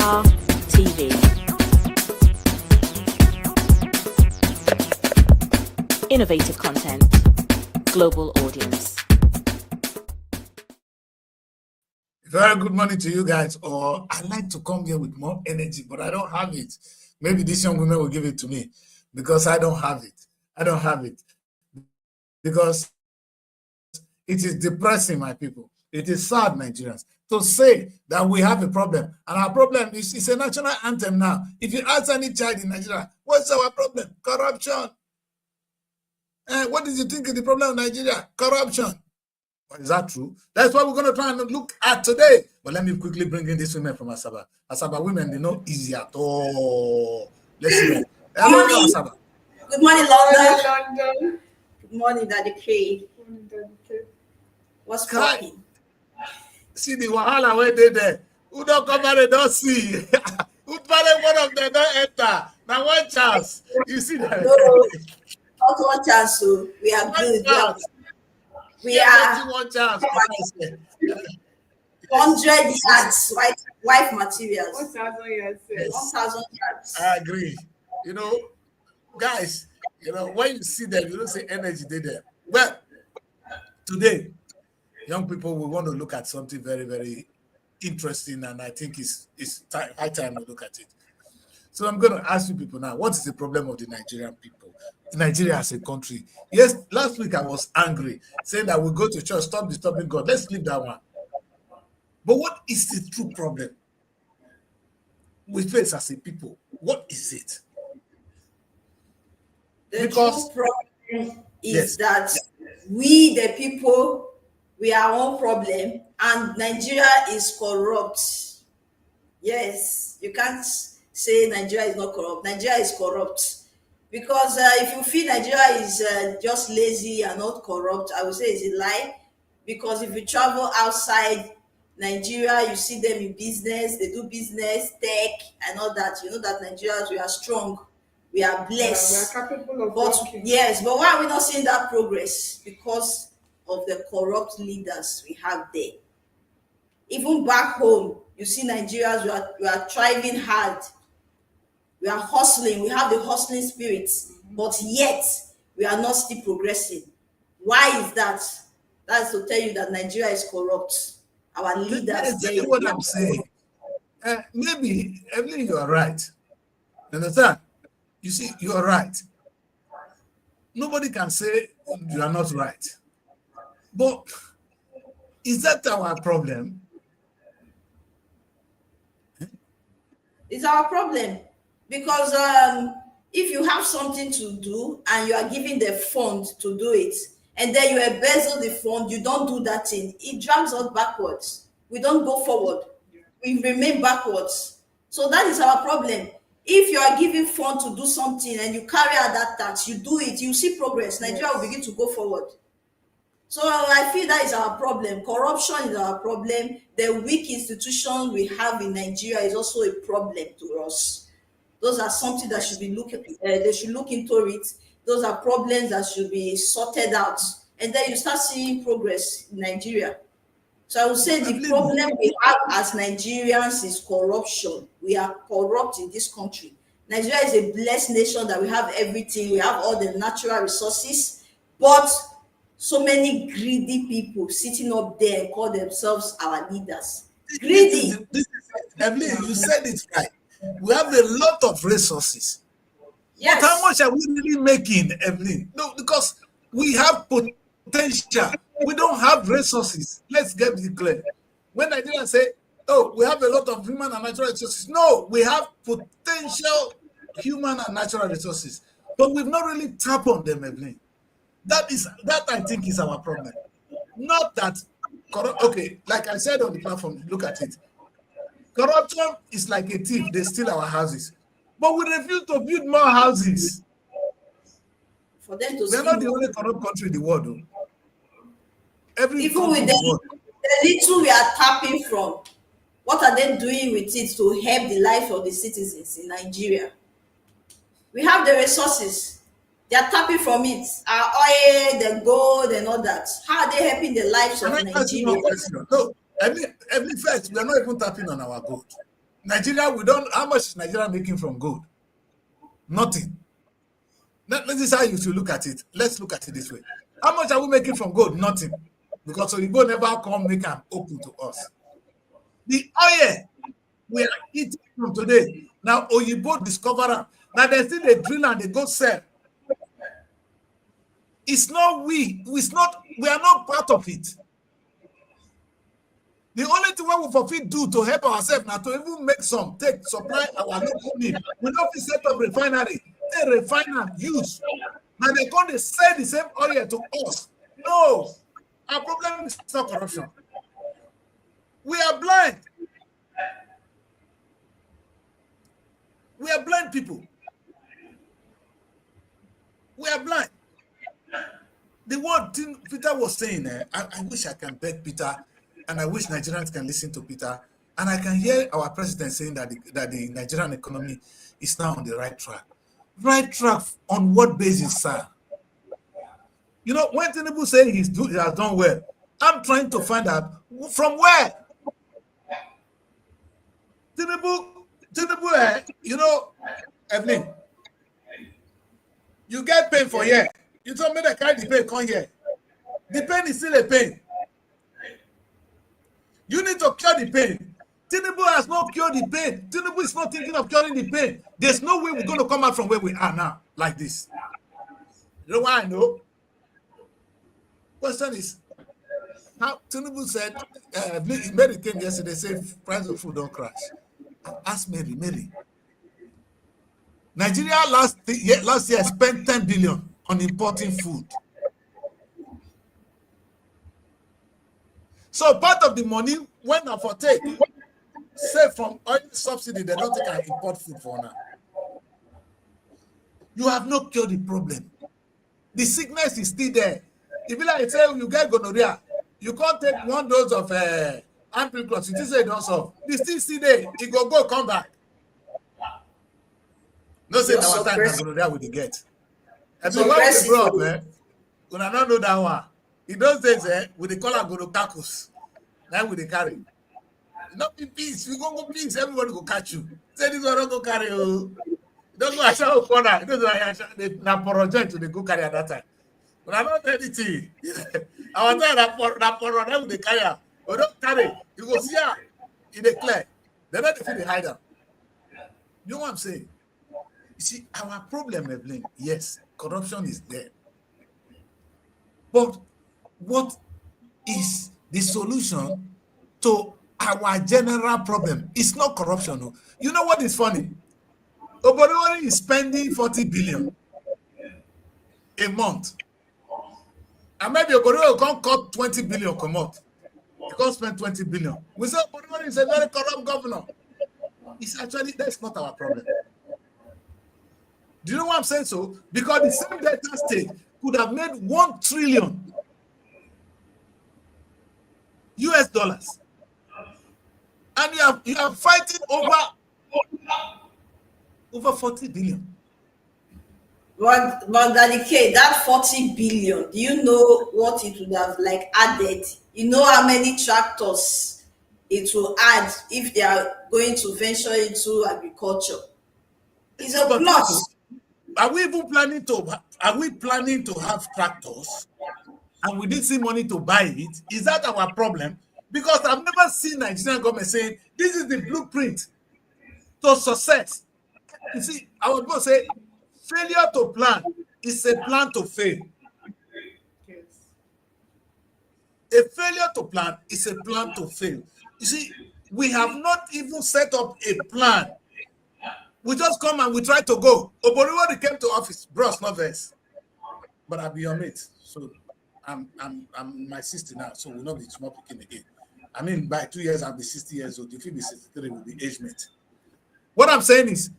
Star TV. Innovative content, global audience. Very good morning to you guys. Or I like to come here with more energy, but I don't have it. Maybe this young woman will give it to me because I don't have it. I don't have it because it is depressing, my people. It is sad, Nigerians, to say that we have a problem. And our problem is it's a national anthem now. If you ask any child in Nigeria, what's our problem? Corruption. What did you think is the problem of Nigeria? Corruption. Is that true? That's what we're going to try and look at today. But let me quickly bring in these women from Asaba. Asaba women, they're not easy at all. Let's see them. Hello, Asaba. Good morning, London. Good morning, Daddy K. What's cracking? See the wahala where they there. Who don't come and they don't see. Who probably one of them don't enter. Now one chance. You see that? No, not one chance. So we are good. We are one chance. 100 yards white materials. 1,000 yards. 1,000 yards. I agree. You know, guys, when you see them, you don't say energy they there. Well, today, young people, we want to look at something very, very interesting, and I think it's high time to look at it. So I'm going to ask you people now, what is the problem of the Nigerian people? Nigeria as a country. Yes, last week I was angry, saying that we go to church, stop disturbing God. Let's leave that one. But what is the true problem we face as a people? What is it? The true problem is that we, the people, we are our own problem, and Nigeria is corrupt. Yes, you can't say Nigeria is not corrupt. Nigeria is corrupt. Because if you feel Nigeria is just lazy and not corrupt, I would say it's a lie. Because if you travel outside Nigeria, you see them in business, they do business, tech, and all that. You know that Nigerians, we are strong, we are blessed. We are capable of working. Yes, but why are we not seeing that progress? Because of the corrupt leaders we have there. Even back home, you see Nigerians, we are thriving hard. We are hustling. We have the hustling spirit, but yet we are not still progressing. Why is that? That's to tell you that Nigeria is corrupt. Our leaders. Tell you what I'm saying. Maybe, Evelyn, you are right. You understand? You see, you are right. Nobody can say you are not right. But is that our problem? It's our problem. Because if you have something to do and you are given the fund to do it, and then you embezzle the fund, you don't do that thing, it drags us backwards. We don't go forward. We remain backwards. So that is our problem. If you are given fund to do something and you carry out that task, you do it, you see progress. Nigeria will begin to go forward. So I feel that is our problem. Corruption is our problem. The weak institution we have in Nigeria is also a problem to us. Those are something that should be they should look into it. Those are problems that should be sorted out. And then you start seeing progress in Nigeria. So I would say the problem we have as Nigerians is corruption. We are corrupt in this country. Nigeria is a blessed nation that we have everything. We have all the natural resources. But so many greedy people sitting up there and call themselves our leaders. Greedy. Evelyn, you said it right. We have a lot of resources. Yes. But how much are we really making, Evelyn? No, because we have potential. We don't have resources. Let's get it clear. When Nigerians say, oh, we have a lot of human and natural resources. No, we have potential human and natural resources. But we've not really tapped on them, Evelyn. That I think is our problem. Not that, okay, like I said on the platform, look at it. Corruption is like a thief. They steal our houses. But we refuse to build more houses. For them to We're not the only corrupt country in the world. Though. Even with the little we are tapping from, what are they doing with it to help the life of the citizens in Nigeria? We have the resources. They are tapping from it. Our oil, the gold, and all that. How are they helping the lives of Nigeria? No, every first, we are not even tapping on our gold. Nigeria, we don't. How much is Nigeria making from gold? Nothing. This is how you should look at it. Let's look at it this way. How much are we making from gold? Nothing. Because Oyibo never come make am open to us. The oil we are eating from today. Now Oyibo discover am. Now they still they drill and they go sell. It's not we. We are not part of it. The only thing we for fit do to help ourselves now to even make some take supply our local need. We don't fit set up refinery. They refine and use. Now they come they sell the same oil to us. No, our problem is not corruption. We are blind. We are blind people. We are blind. The word Peter was saying, I wish I can beg Peter, and I wish Nigerians can listen to Peter, and I can hear our president saying that the Nigerian economy is now on the right track. Right track on what basis, sir? You know, when Tinubu say he has done well, I'm trying to find out from where. Tinubu, you know, Evelyn, you get pain for here. You told me that carry the pain come here. The pain is still a pain. You need to cure the pain. Tinubu has not cured the pain. Tinubu is not thinking of curing the pain. There's no way we're going to come out from where we are now, like this. You know why I know? Question is, how Tinubu said, Mary came yesterday, said price of food don't crash. Ask Mary. Nigeria last year spent 10 billion on importing food. So part of the money went out for take. Say from oil subsidy, they don't take and import food for now. You have not cured the problem. The sickness is still there. If you like say you get gonorrhea, you can't take one dose of ampiclox, you say don't solve. The still there, it go come back. No say our time that gonorrhea we get. And so when we grow up, we don't know that one. In those days, with the color gonococcus, now with the carry. Not in peace. You go peace, everybody go catch you. Say this one don't go carry you. Don't go Asha corner. It doesn't na project to the go carry at that time. But I don't anything. I was there that for them they carry. But don't carry. You go see her in the clear. They're not if they hide them. You know what I'm saying? You see, our problem, Evelyn, yes, corruption is there. But what is the solution to our general problem? It's not corruption. No. You know what is funny? Oboriwari is spending 40 billion a month. And maybe Oboriwari can cut 20 billion come out. He can't spend 20 billion. We say Oboriwari is a very corrupt governor. It's actually, that's not our problem. Do you know what I'm saying? So, because the same Delta State could have made $1 trillion US dollars. And you are fighting over 40 billion. But Daddy, that 40 billion, do you know what it would have like added? You know how many tractors it will add if they are going to venture into agriculture? It's a plus. Are we planning to have tractors and we didn't see money to buy it? Is that our problem? Because I've never seen Nigerian government saying this is the blueprint to success. You see, I was going to say failure to plan is a plan to fail. A failure to plan is a plan to fail. You see, we have not even set up a plan. We just come and we try to go. Oboriwari came to office, bros, not verse. But I'll be your mate. So I'm my sister now, so we'll not be small picking again. I mean, by 2 years, I'll be 60 years old. If you be 63, we'll be age mate. What I'm saying is,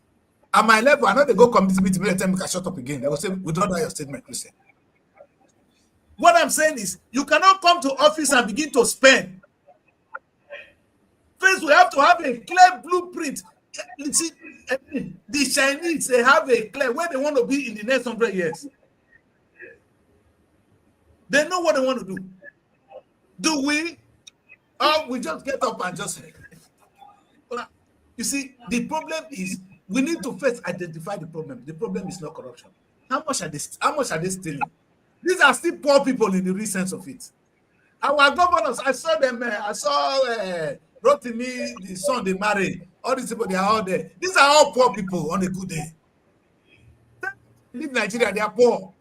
at my level, I know they go committee meeting, they tell me I shut up again. They will say, withdraw that your statement, Christian. What I'm saying is, you cannot come to office and begin to spend. First, we have to have a clear blueprint. You see, the Chinese, they have a clear where they want to be in the next 100 years. They know what they want to do. Do we? Or we just get up and just You see, the problem is we need to first identify the problem. The problem is not corruption. How much are they stealing? These are still poor people in the real sense of it. Our governors, I saw them. I saw Rotimi, the son they married. All these people, they are all there. These are all poor people on a good day. Leave Nigeria, they are poor.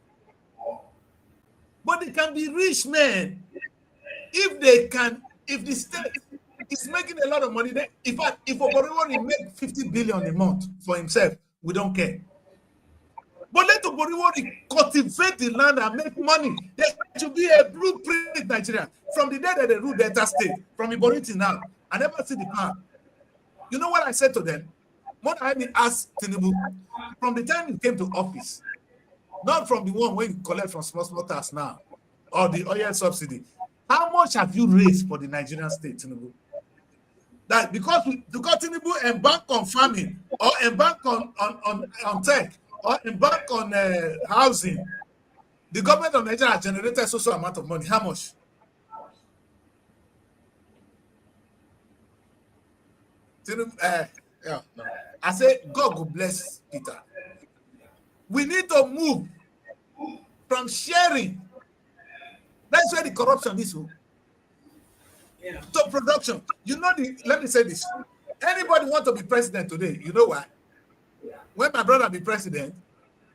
But they can be rich men if they can. If the state is making a lot of money, then if Oboriwori make 50 billion a month for himself, we don't care. But let Oboriwori cultivate the land and make money. There should be a blueprint in Nigeria. From the day that they ruled Delta State, from Ibori to now, I never see the plan. You know what I said to them? What I mean, asked Tinubu, from the time he came to office, not from the one where you collect from small tax now, or the oil subsidy. How much have you raised for the Nigerian state, Tinubu? That because Tinubu embark on farming, or embark on tech, or embark on housing, the government of Nigeria has generated so amount of money. How much? Tinubu, no. I say God will bless Peter. We need to move from sharing. That's where the corruption is. Yeah. So production. You know, let me say this. Anybody want to be president today, you know why? When my brother be president,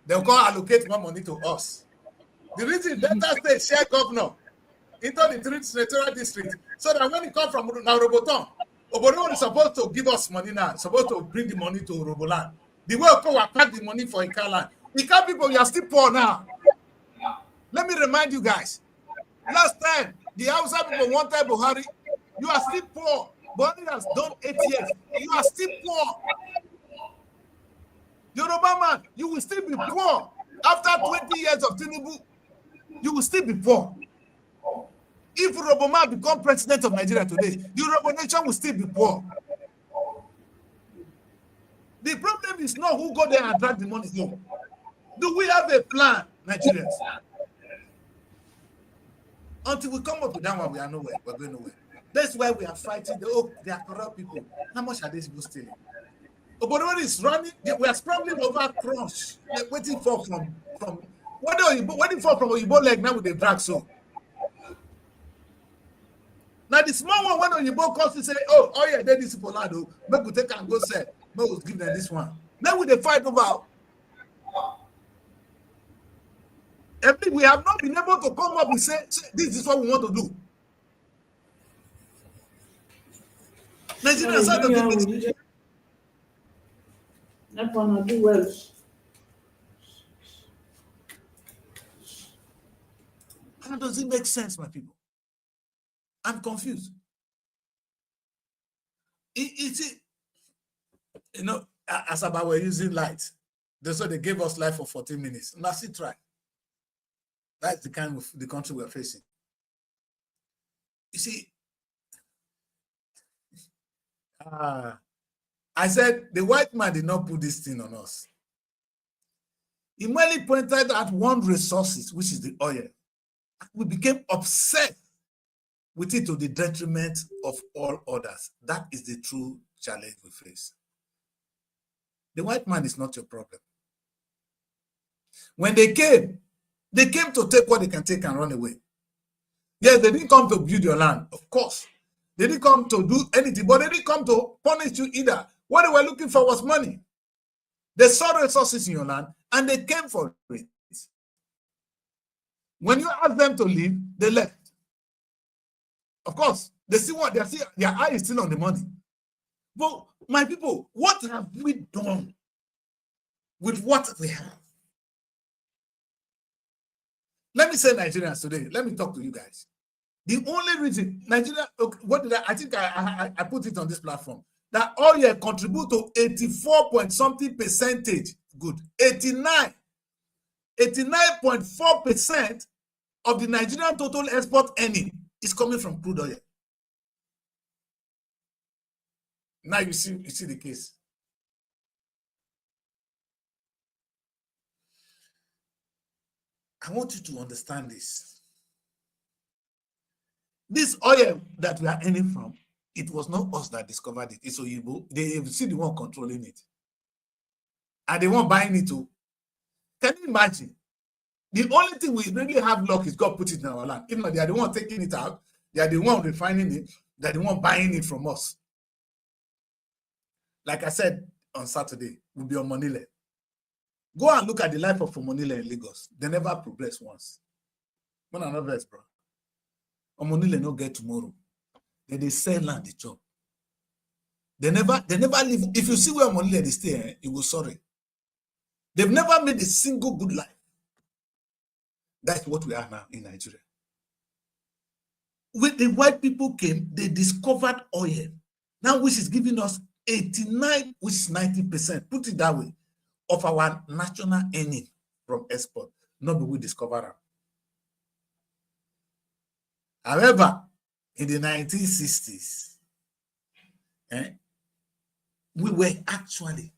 they'll go allocate more money to us. The reason Delta State share governor into the 3 senatorial district, so that when it comes from Roboton, Oboriwori is supposed to give us money now, supposed to bring the money to Roboland. The way Oko will pack the money for Ikaland. Ika people, you are still poor now. Let me remind you guys. Last time, the Hausa people wanted Buhari. You are still poor. Buhari has done 8 years. You are still poor. Yoruba man, you will still be poor. After 20 years of Tinubu, you will still be poor. If Roboma become president of Nigeria today, the Yoruba nation will still be poor. The problem is not who go there and drag the money home. Do we have a plan, Nigerians? Until we come up with that one, we are nowhere. We're going nowhere. That's why we are fighting. They are corrupt people. How much are these people stealing? Oboriwori is running. We are scrambling over crush. They're waiting for from waiting for from Oyibo leg now with the drag so. Now the small one when Oyibo comes to say, oh yeah, then this people now do. Make we take and go sell. Make we give them this one. Then we they fight over. We have not been able to come up and say this is what we want to do. Nigerians are the that one do well. How does it make sense, my people? I'm confused. You know, as about we're using light, that's why they gave us light for 14 minutes. Now see, try. That's the kind of the country we're facing. You see, I said the white man did not put this thing on us. He merely pointed at one resource, which is the oil. We became obsessed with it to the detriment of all others. That is the true challenge we face. The white man is not your problem. When they came to take what they can take and run away. Yes, they didn't come to build your land, of course. They didn't come to do anything, but they didn't come to punish you either. What they were looking for was money. They saw resources in your land and they came for it. When you ask them to leave, they left. Of course, they see what they see, their eye is still on the money. But my people, what have we done with what we have? Let me say Nigerians today. Let me talk to you guys. The only reason Nigeria, what did I think I put it on this platform, that oil contribute to 84.something%. Good. 89.4% of the Nigerian total export earning is coming from crude oil. Now you see the case. I want you to understand this. This oil that we are earning from it was not us that discovered it. It's Oyibo. They see the one controlling it. And they weren't buying it too. Can you imagine? The only thing we really have luck is God put it in our land. Even though they are the one taking it out, they are the one refining it, they are the one buying it from us. Like I said on Saturday, we'll be on Omonile. Go and look at the life of Omonile in Lagos. They never progress once. One another verse, bro. Omonile no get tomorrow. Then they sell land, the job. They never live. If you see where Omonile they stay, you will sorry. They've never made a single good life. That's what we are now in Nigeria. When the white people came, they discovered oil. Now, which is giving us 89, which is 90%, put it that way, of our national earning from export. Not we discover them. However, in the 1960s, we were actually,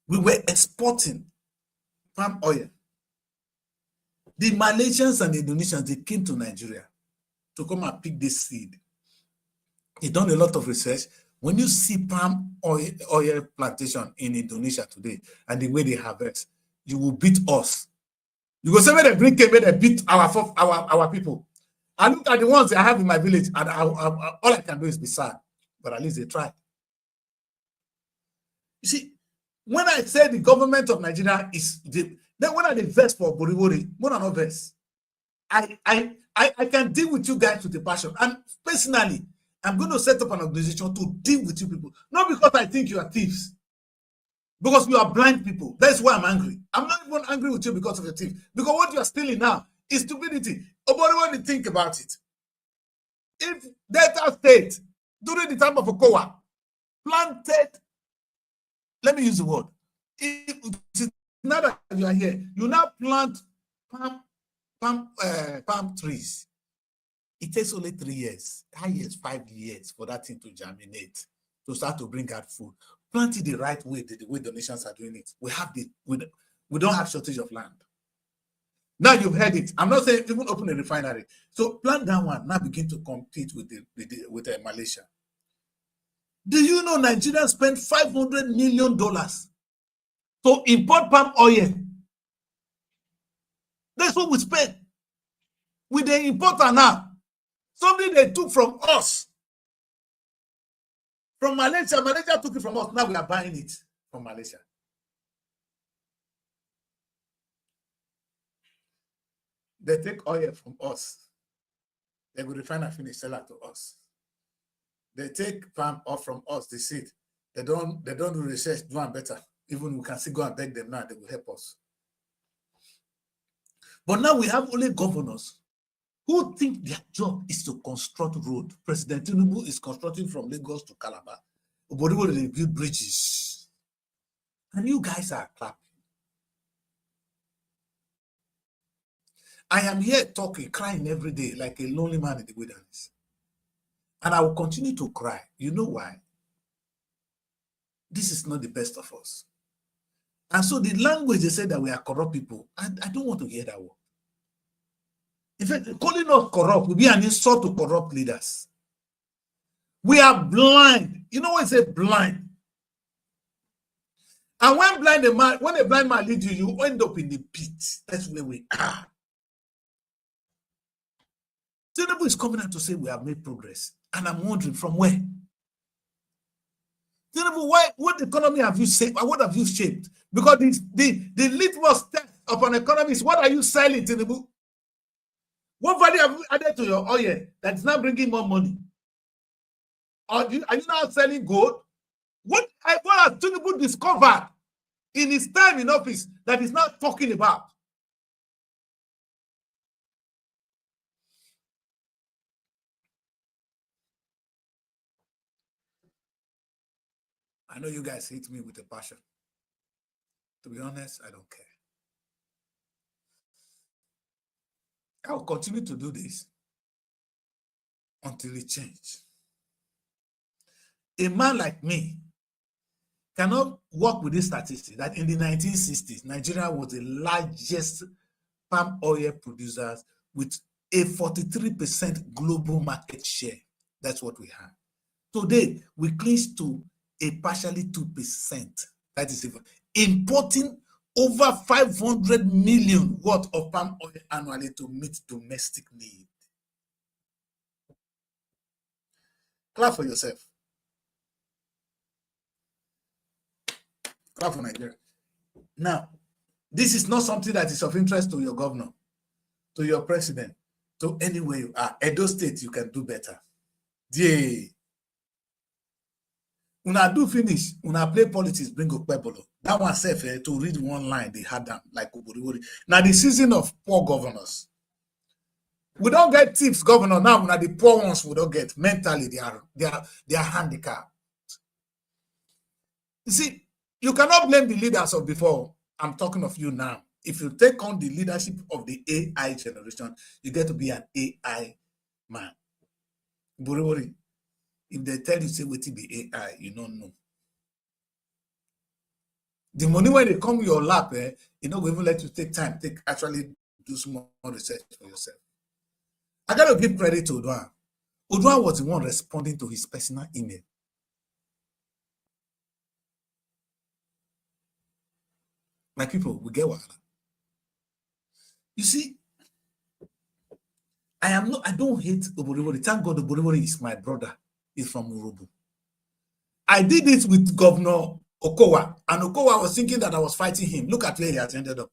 we were exporting palm oil. The Malaysians and the Indonesians, they came to Nigeria to come and pick this seed. They done a lot of research. When you see palm oil plantation in Indonesia today and the way they harvest, you will beat us. You go say when they bring came, they beat our people. I look at the ones I have in my village, and all I can do is be sad. But at least they tried. You see, when I say the government of Nigeria is then when I invest for Boriwori, more than verse, I can deal with you guys with a passion. And personally, I'm going to set up an organization to deal with you people. Not because I think you are thieves. Because you are blind people. That's why I'm angry. I'm not even angry with you because of the thief. Because what you are stealing now is stupidity. Nobody want to think about it. If Delta State, during the time of Okowa, planted, let me use the word, now that you are here, you now plant palm trees. It takes only 3 years, 5 years for that thing to germinate, to start to bring out food. Plant it the right way, the way donations are doing it. We don't have shortage of land. Now you've heard it. I'm not saying even open a refinery. So plant that one, now begin to compete with Malaysia. Do you know Nigeria spent $500 million to import palm oil? That's what we spent. With the importer now. Something they took from us. From Malaysia. Malaysia took it from us. Now we are buying it from Malaysia. They take oil from us. They will refine and finish, sell it to us. They take palm off from us, the seed. They don't do research, do one better. Even we can still go and beg them now, they will help us. But now we have only governors who think their job is to construct road. President Tinubu is constructing from Lagos to Calabar. Obodiwo, they build bridges. And you guys are clapping. I am here talking, crying every day like a lonely man in the wilderness. And I will continue to cry. You know why? This is not the best of us. And so the language they say that we are corrupt people, I don't want to hear that word. In fact, calling us corrupt will be an insult to corrupt leaders. We are blind. You know what I say blind? And when a blind man leads you, you end up in the pit. That's where we are. Tinubu is coming out to say we have made progress. And I'm wondering from where? Tinubu, what economy have you shaped? What have you shaped? Because the litmus test of an economy is what are you selling, Tinubu? What value have you added to your oil that is now bringing more money? Or are you now selling gold? What has Tinubu discovered in his time in office that he's not talking about? I know you guys hate me with a passion. To be honest, I don't care. I will continue to do this until it changes. A man like me cannot work with this statistic that in the 1960s, Nigeria was the largest palm oil producer with a 43% global market share. That's what we have. Today, we clinch to a partially 2%. That is importing over 500 million worth of palm oil annually to meet domestic need. Clap for yourself. Clap for Nigeria. Now, this is not something that is of interest to your governor, to your president, to anywhere you are. Edo State, you can do better. Yay. Una do finish, una play politics, bring Okpebolo. That one self to read one line, they had them like Oboriwori. Now the season of poor governors. We don't get tips, governor. Now the poor ones we don't get. Mentally, they are handicapped. You see, you cannot blame the leaders of before. I'm talking of you now. If you take on the leadership of the AI generation, you get to be an AI man. Oboriwori. If they tell you, say, what it be AI, you don't know. The money when they come in your lap, you know, we even let you take time, actually do small research for yourself. I got to give credit to Oduan. Oduan was the one responding to his personal email. My people, we get what. You see, I don't hate Oboriwori. Thank God Oboriwori is my brother. Is from Urubu. I did it with Governor Okowa, and Okowa was thinking that I was fighting him. Look at where he has ended up.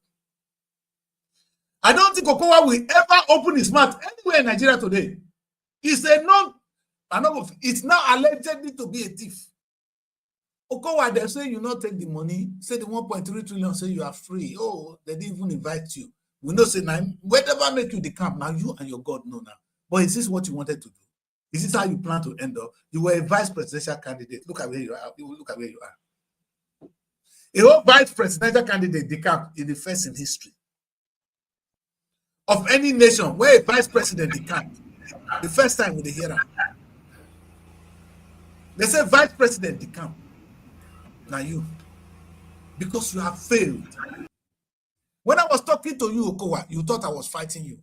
I don't think Okowa will ever open his mouth anywhere in Nigeria today. He said no. It's now allegedly to be a thief. Okowa, they say you not take the money. Say the 1.3 trillion. Say you are free. Oh, they didn't even invite you. We know say now whatever make you the camp. Now you and your God know now. But is this what you wanted to do? Is this how you plan to end up? You were a vice presidential candidate. Look at where you are. Look at where you are. A whole vice presidential candidate, the camp, is the first in history of any nation where a vice president, the camp, the first time we hear that. They say vice president, the camp. Now you, because you have failed. When I was talking to you, Okowa, you thought I was fighting you.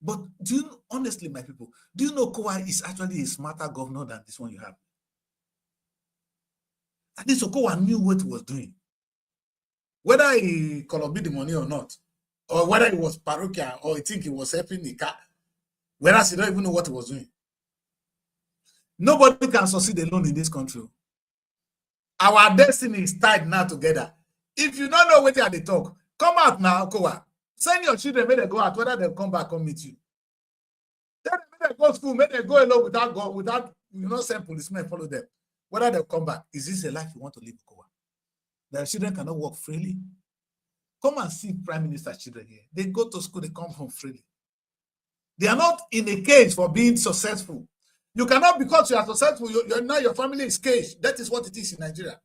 But do you, honestly, my people, do you know Okowa is actually a smarter governor than this one you have? At least Okowa knew what he was doing. Whether he collected the money or not, or whether he was parochial, or he think he was helping the car, whereas he don't even know what he was doing. Nobody can succeed alone in this country. Our destiny is tied now together. If you don't know what they are, they talk, come out now, Okowa. Send your children, may they go out, whether they'll come back, come meet you. Then may they go to school, may they go alone without you know, send policemen follow them. Whether they'll come back. Is this a life you want to live, Okowa? Their children cannot walk freely. Come and see Prime Minister's children here. They go to school, they come home freely. They are not in a cage for being successful. You cannot, because you are successful, now your family is caged. That is what it is in Nigeria.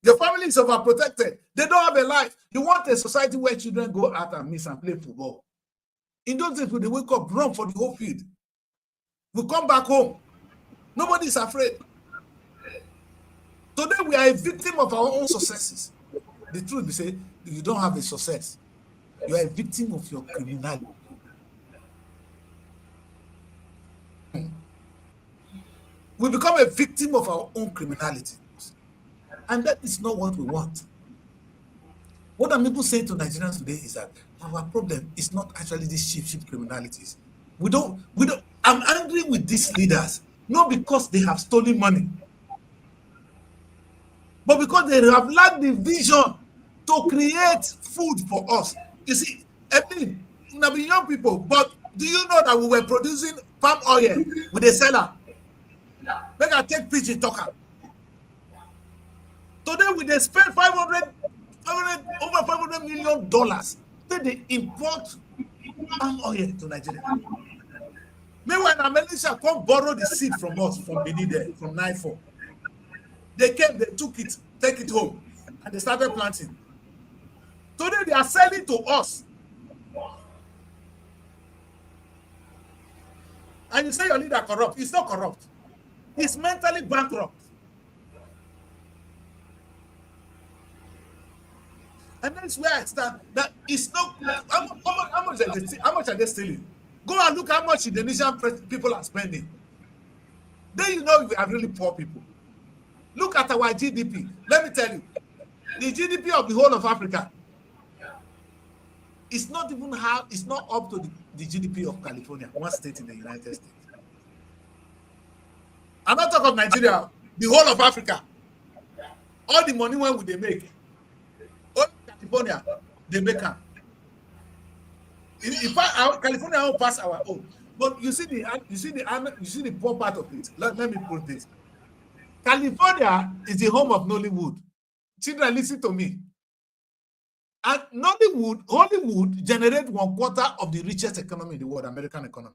Your family is overprotected. They don't have a life. You want a society where children go out and miss and play football. In those days, when they wake up, run for the whole field. We come back home. Nobody is afraid. Today, we are a victim of our own successes. The truth is, you don't have a success. You are a victim of your criminality. We become a victim of our own criminality. And that is not what we want. What I'm even saying to Nigerians today is that our problem is not actually these cheap criminalities. I'm angry with these leaders, not because they have stolen money, but because they have lacked the vision to create food for us. You see, I mean, now be young people, but do you know that we were producing palm oil with a seller? Make I take Pidgin talker. Today, they spend over $500 million. Then they import palm oil to Nigeria. Meanwhile, Malaysia come borrow the seed from us, from Benin, from NIFO. They came, they took it, take it home, and they started planting. Today, they are selling to us. And you say your leader corrupt. He's not corrupt. He's mentally bankrupt. And that's where I stand. That it's not how much are they stealing? Go and look how much Indonesian people are spending. Then you know we are really poor people. Look at our GDP. Let me tell you, the GDP of the whole of Africa is not even it's not up to the GDP of California, one state in the United States. I'm not talking of Nigeria, the whole of Africa. All the money when would they make? All California, they make them. In fact, California will pass our own. But you see the poor part of it. Let me put this. California is the home of Nollywood. Children, listen to me. And Hollywood generates 1/4 of the richest economy in the world, American economy.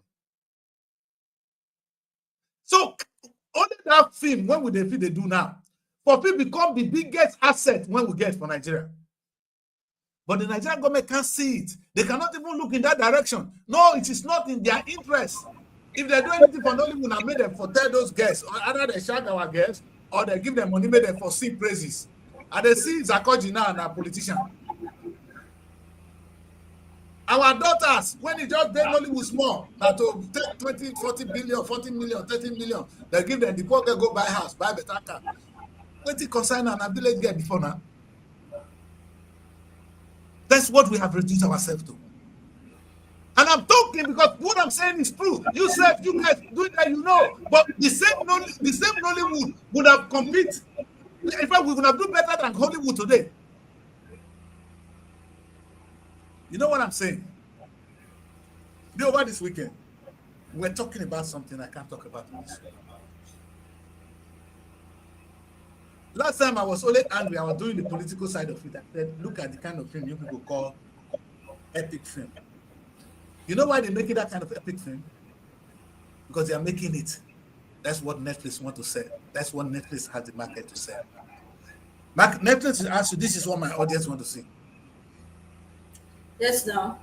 So only that film, when would they do now? For people become the biggest asset when we get for Nigeria. But the Nigerian government can't see it. They cannot even look in that direction. No, it is not in their interest. If they do anything for Nollywood, I made them for tell those guests, or either they shout our guests, or they give them money, made them for sing praises. And they see Zakoji now and a politician. Our daughters, when they just take Nollywood small, that to take 20, 40 billion, 40 million, 30 million, they give them the poor girl go buy house, buy better car. 20 consign and a village girl before now. That's what we have reduced ourselves to. And I'm talking because what I'm saying is true. You said you guys do that, you know. But the same Nollywood would have competed. In fact, we would have done better than Hollywood today. You know what I'm saying? Over this weekend, we're talking about something I can't talk about in this. Last time I was only angry, I was doing the political side of it. I said, look at the kind of film you people call epic film. You know why they make it that kind of epic film? Because they are making it. That's what Netflix want to sell. That's what Netflix has the market to sell. Netflix asks you, this is what my audience want to see. Yes, now.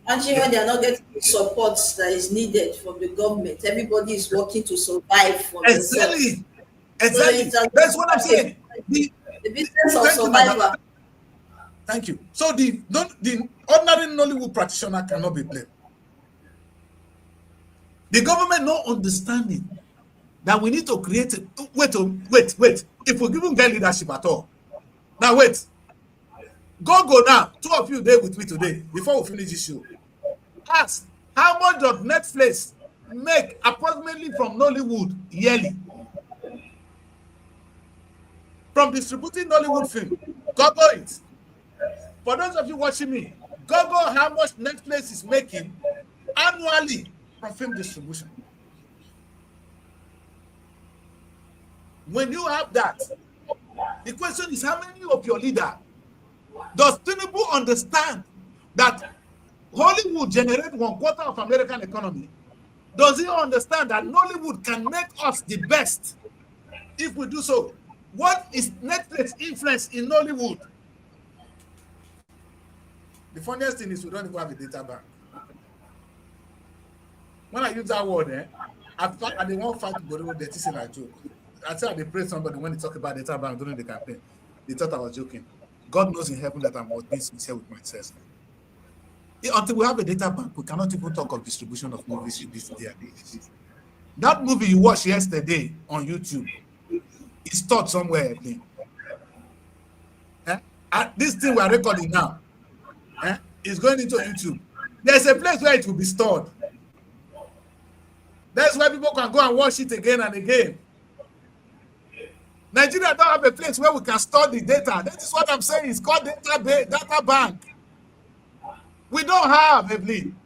Actually, when they are not getting the support that is needed from the government, everybody is working to survive for Exactly. Exactly. So that's what I'm saying. The business of survival. Thank you. So the ordinary Nollywood practitioner cannot be blamed. The government not understanding that we need to create wait. If we give them their leadership at all. Now wait. Go now. Two of you there with me today before we finish this show. Ask how much does Netflix make approximately from Nollywood yearly? From distributing Nollywood film. Google it. For those of you watching me, Google how much Netflix is making annually from film distribution. When you have that, the question is how many of your leaders does Tinubu understand that Hollywood generates 1/4 of American economy? Does he understand that Nollywood can make us the best if we do so? What is Netflix influence in Nollywood? The funniest thing is we don't even have a data bank. When I use that word, I didn't want to fight Bororo, they say a joke. I said they praise somebody when they talk about data bank during the campaign. They thought I was joking. God knows in heaven that I was being sincere with myself. Until we have a data bank, we cannot even talk of distribution of movies. That movie you watched yesterday on YouTube is stored somewhere. This thing we are recording now is going into YouTube. There's a place where it will be stored. That's why people can go and watch it again and again. Nigeria don't have a place where we can store the data. That is what I'm saying. It's called data bank. We don't have, Evelyn.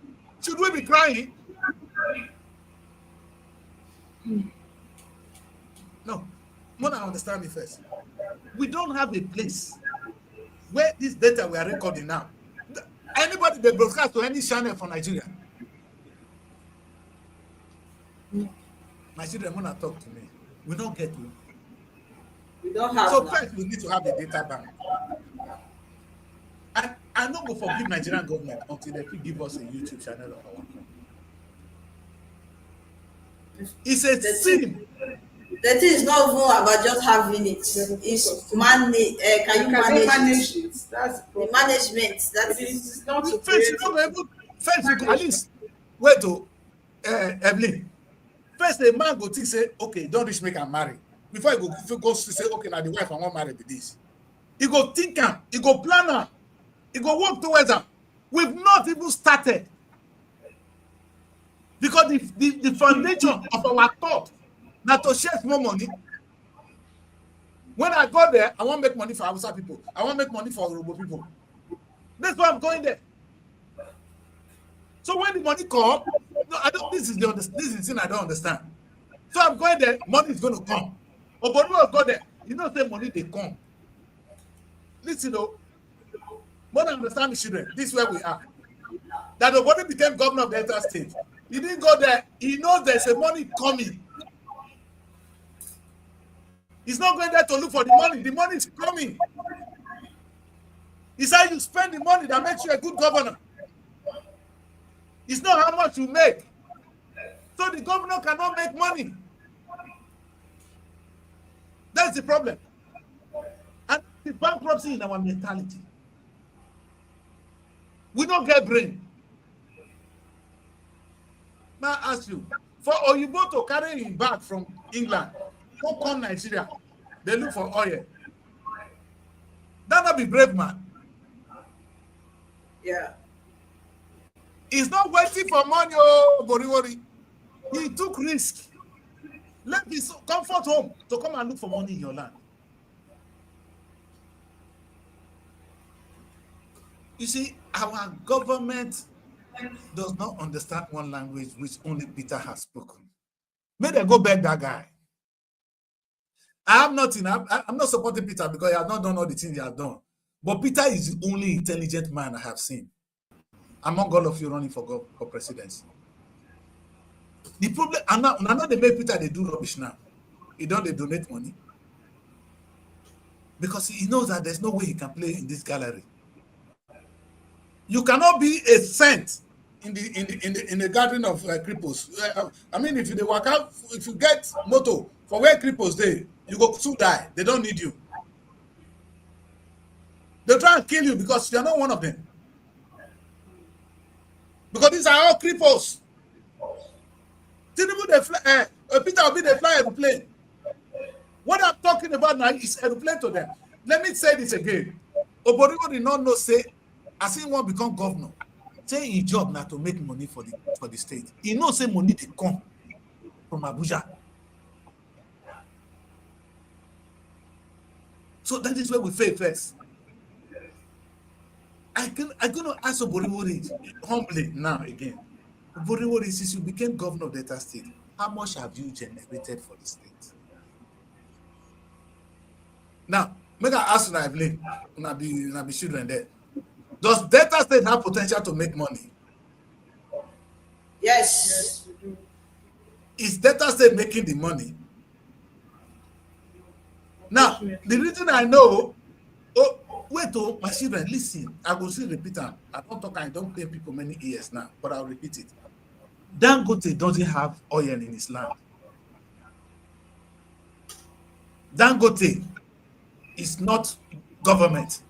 Should we be crying? No. Mona, understand me first. We don't have a place where this data we are recording now. Anybody they broadcast to any channel for Nigeria. My children, Mona, talk to me. We don't get to. We don't have. So first, we need to have a data bank. And I don't go forgive Nigerian government until they give us a YouTube channel of our own. It's a sin. The thing is not even about just having it. It's manage. Can you manage it? That's the management. That it's not to First, you create. know, first you go, at least wait to Evelyn. First, a man go think say, okay, don't reach make am marry. Before he go say, okay, now the wife I want marry with this. He go think am, he go plan am, he go work towards am. We've not even started. Because the foundation of our thought now to share more money. When I go there, I want to make money for Hausa people. I want to make money for Yoruba people. That's why I'm going there. So when the money come, no, I don't. This is the thing I don't understand. So I'm going there. Money is going to come. But when I go there, you know, say money they come. Listen, though, more than understand the children. This is where we are. That nobody became governor of the Delta State. He didn't go there. He knows there's a money coming. He's not going there to look for the money. The money is coming. He said you spend the money that makes you a good governor. It's not how much you make. So the governor cannot make money. That's the problem. And the bankruptcy in our mentality. We don't get brain. May I ask you, for Oyibo to carry him back from England, don't come Nigeria, they look for oil. That not be brave man. Yeah. He's not waiting for money, oh, Boriwori. He took risk. Let his comfort home to come and look for money in your land. You see, our government does not understand one language which only Peter has spoken. May they go beg that guy. I'm not supporting Peter because he has not done all the things he has done. But Peter is the only intelligent man I have seen among all of you running for presidency. The problem, and now they make Peter they do rubbish now. He don't they donate money because he knows that there's no way he can play in this gallery. You cannot be a saint in the gathering of cripples. I mean, if you work out, if you get motto for where cripples they, you go to die. They don't need you. They try and kill you because you're not one of them. Because these are all cripples. Tinubu, they fly, Peter Obi, they fly aeroplane. What I'm talking about now is aeroplane to them. Let me say this again. Oboriwo did not know, say, as he want become governor, say his job now to make money for the state. He knows say money they come from Abuja. So that is where we fail first. I'm gonna ask Oboriwo humbly now again. Oboriwo, since you became governor of Delta State, how much have you generated for the state? Now, make I ask you, Evelyn, una be children there. Does Delta State have potential to make money? Yes. Is Delta State making the money? Now, the reason I know, my children, listen, I will still repeat it. I don't pay people many years now, but I'll repeat it. Dangote doesn't have oil in his land. Dangote is not government.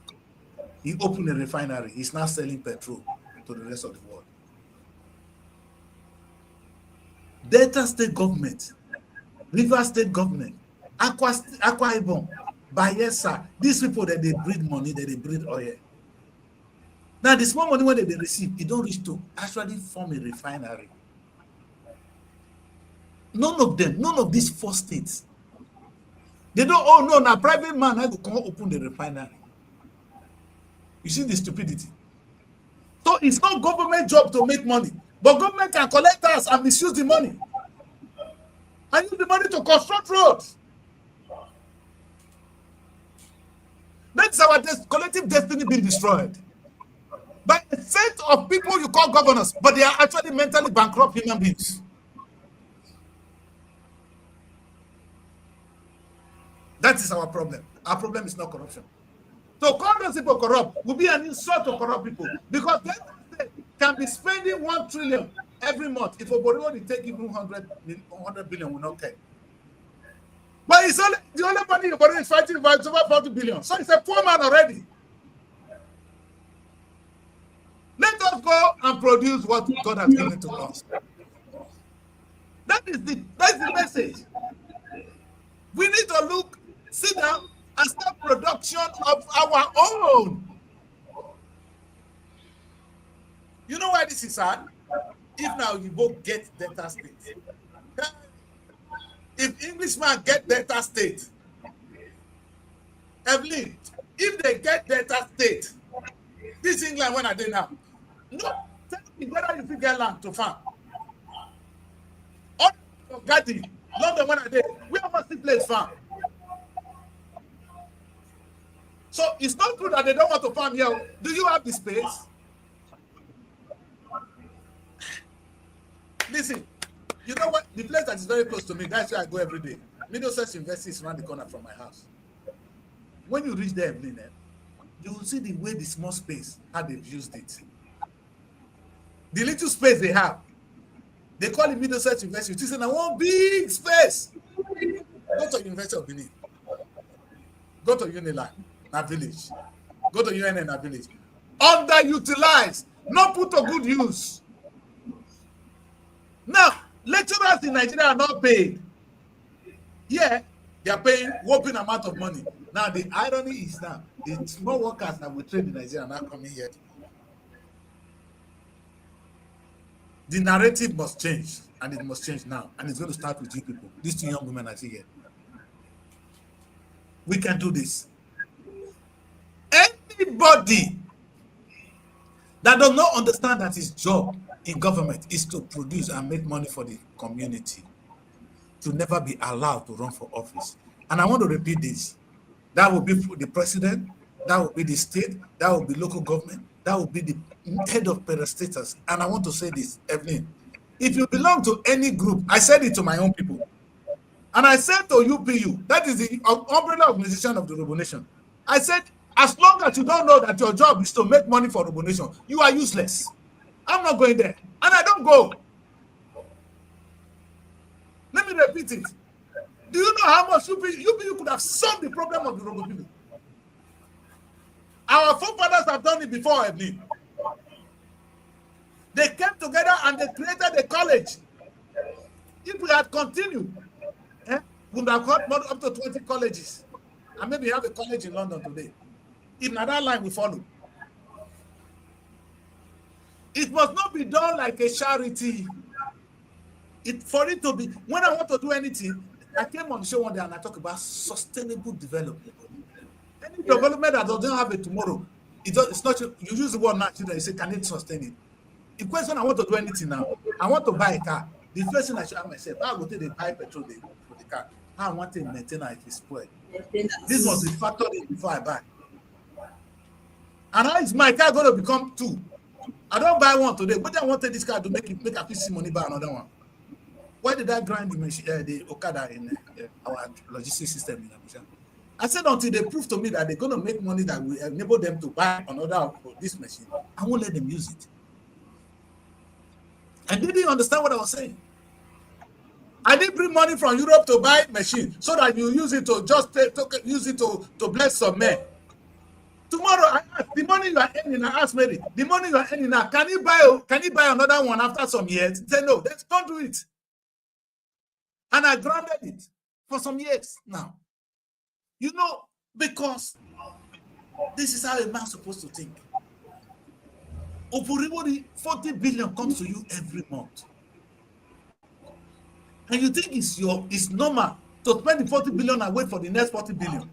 He opened a refinery. He's now selling petrol to the rest of the world. Delta State government, River State government, Akwa Ibom, Bayelsa, these people that they breed money, that they breed oil. Now, the small money when they receive, it don't reach to actually form a refinery. None of them, none of these 4 states, they don't, oh no, now private man has to come open the refinery. You see the stupidity. So it's not government job to make money, but government can collect us and misuse the money. And use the money to construct roads. That's our collective destiny being destroyed. By a set of people you call governors, but they are actually mentally bankrupt human beings. That is our problem. Our problem is not corruption. So call those people corrupt will be an insult to corrupt people because they can be spending 1 trillion every month. If Oboriwo take even 100 billion, will not care. But it's only the only money your body is fighting for is over 40 billion. So it's a poor man already. Let us go and produce what God has given to us. That's the message. We need to sit down and start production of our own. You know why this is sad? If now you both get Delta State, if Englishman get Delta State, Evelyn, if they get Delta State, this England, when are they now? No, tell me whether you get land to farm. Or Gatti, London, when are they? We have a place farm. So it's not true that they don't want to farm here. Do you have the space? Listen, you know what? The place that is very close to me, that's where I go every day. Middlesex University is around the corner from my house. When you reach there, Evelyn, you will see the way the small space, how they've used it. The little space they have, they call it Middlesex University. It's in one big space. Go to University of Benin. Go to Unilag, na village. Go to UNN, na village. Underutilized, not put to good use. Now, lecturers in Nigeria are not paid. Yeah, they are paying whopping amount of money. Now, the irony is that the small workers that we train in Nigeria are not coming here. The narrative must change, and it must change now. And it's going to start with you people. These two young women are here. We can do this. Anybody that does not understand that his job in government is to produce and make money for the community, to never be allowed to run for office. And I want to repeat this. That will be the president, that will be the state, that will be local government, that will be the head of parastatals. And I want to say this, Evelyn. If you belong to any group, I said it to my own people. And I said to UPU, that is the umbrella organization of the Robo Nation. I said, as long as you don't know that your job is to make money for Robo Nation, you are useless. I'm not going there. And I don't go. Let me repeat it. Do you know how much UPU could have solved the problem of the Robo people? Our forefathers have done it before, Evelyn. They came together and they created a college. If we had continued, we would have got up to 20 colleges. And maybe have a college in London today. If another line we follow. It must not be done like a charity. For it to be, when I want to do anything, I came on the show one day and I talk about sustainable development. Any development that doesn't have a tomorrow, it's not, you use the word natural, you say, can it sustain it? The question, I want to do anything now, I want to buy a car. The first thing I should ask myself, how will they buy petrol for the car? How I want to maintain it if it's spoiled. This must be factored in before I buy. And how is my car going to become two? I don't buy one today, but I wanted this car to make a piece of money buy another one. Why did I grind the Okada in our logistics system in Abuja? I said until they prove to me that they're going to make money that will enable them to buy another of this machine, I won't let them use it. And they didn't understand what I was saying. I didn't bring money from Europe to buy machine so that you use it to just use it to bless some men. Tomorrow, I ask, the money you are earning, I ask Mary, the money you are earning now, can you buy another one after some years? Say no, don't do it. And I grounded it for some years now. You know, because this is how a man's supposed to think. Opuribori, 40 billion comes to you every month. And you think it's normal to spend the 40 billion and wait for the next 40 billion.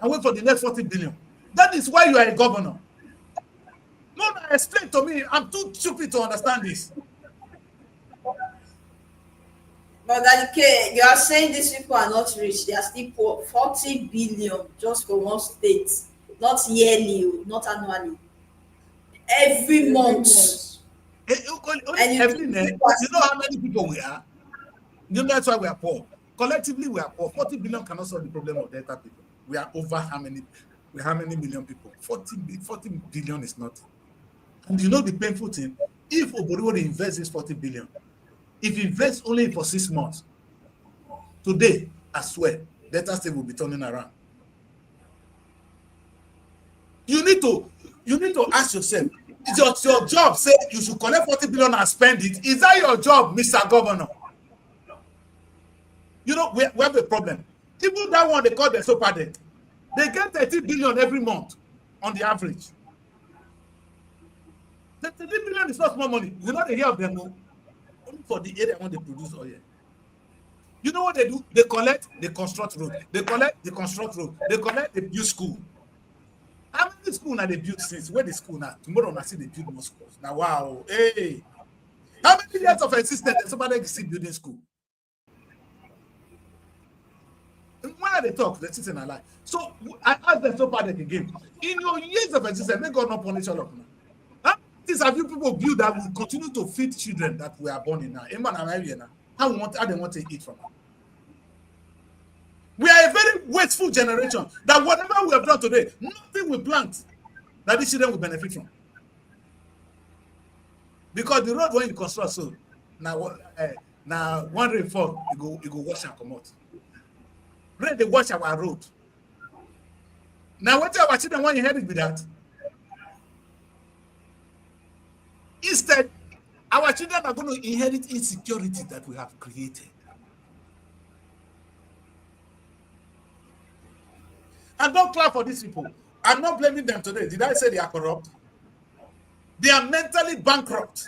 And wait for the next 40 billion. That is why you are a governor. No, explain to me. I'm too stupid to understand this. But okay, you are saying these people are not rich. They are still poor. 40 billion just for one state. Not yearly, not annually. Every month. And you know how many people we are? You know that's why we are poor. Collectively, we are poor. 40 billion cannot solve the problem of Delta people. We are over how many million people? 40 billion is nothing. And you know the painful thing? If Oboribori invests this 40 billion, if he invests only for 6 months, today, I swear, Delta State will be turning around. You need to ask yourself, is your job say you should collect 40 billion and spend it? Is that your job, Mr. Governor? You know, we have a problem. Even that one they call the super debt, they get 30 billion every month on the average. 30 billion is not small money. You know, they hear of them only for the area when they produce oil. You know what they do? They collect, they construct road. They collect, they construct road. They collect, they build school. How many schools now they build since? Where the school now? Tomorrow I see they build more schools. Now, wow, hey. How many years of existence somebody still building school? When they talk, they sit in a lie. So I ask them so bad again. In your years of existence, may God not punish all of them. How many have you people built that will continue to feed children that we are born in now? How they want to eat from them? We are a very wasteful generation that whatever we have done today, nothing we plant that these children will benefit from. Because the road when you construct so now one rainfall you go wash and come out. Rain they wash our road. Now what our children want to inherit with that? Instead, our children are going to inherit insecurity that we have created. And don't clap for these people. I'm not blaming them today. Did I say they are corrupt? They are mentally bankrupt.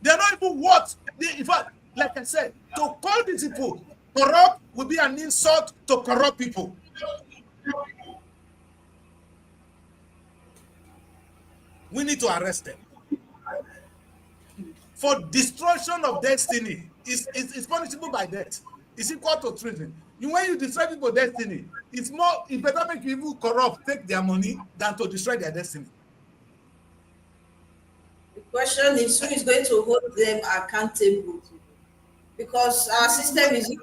They are not even what. In fact, like I said, to call these people corrupt would be an insult to corrupt people. We need to arrest them. For destruction of destiny, it's punishable by death. It's equal to treason. When you destroy people's destiny, it better make people corrupt, take their money than to destroy their destiny. The question is who is going to hold them accountable? Because our system is in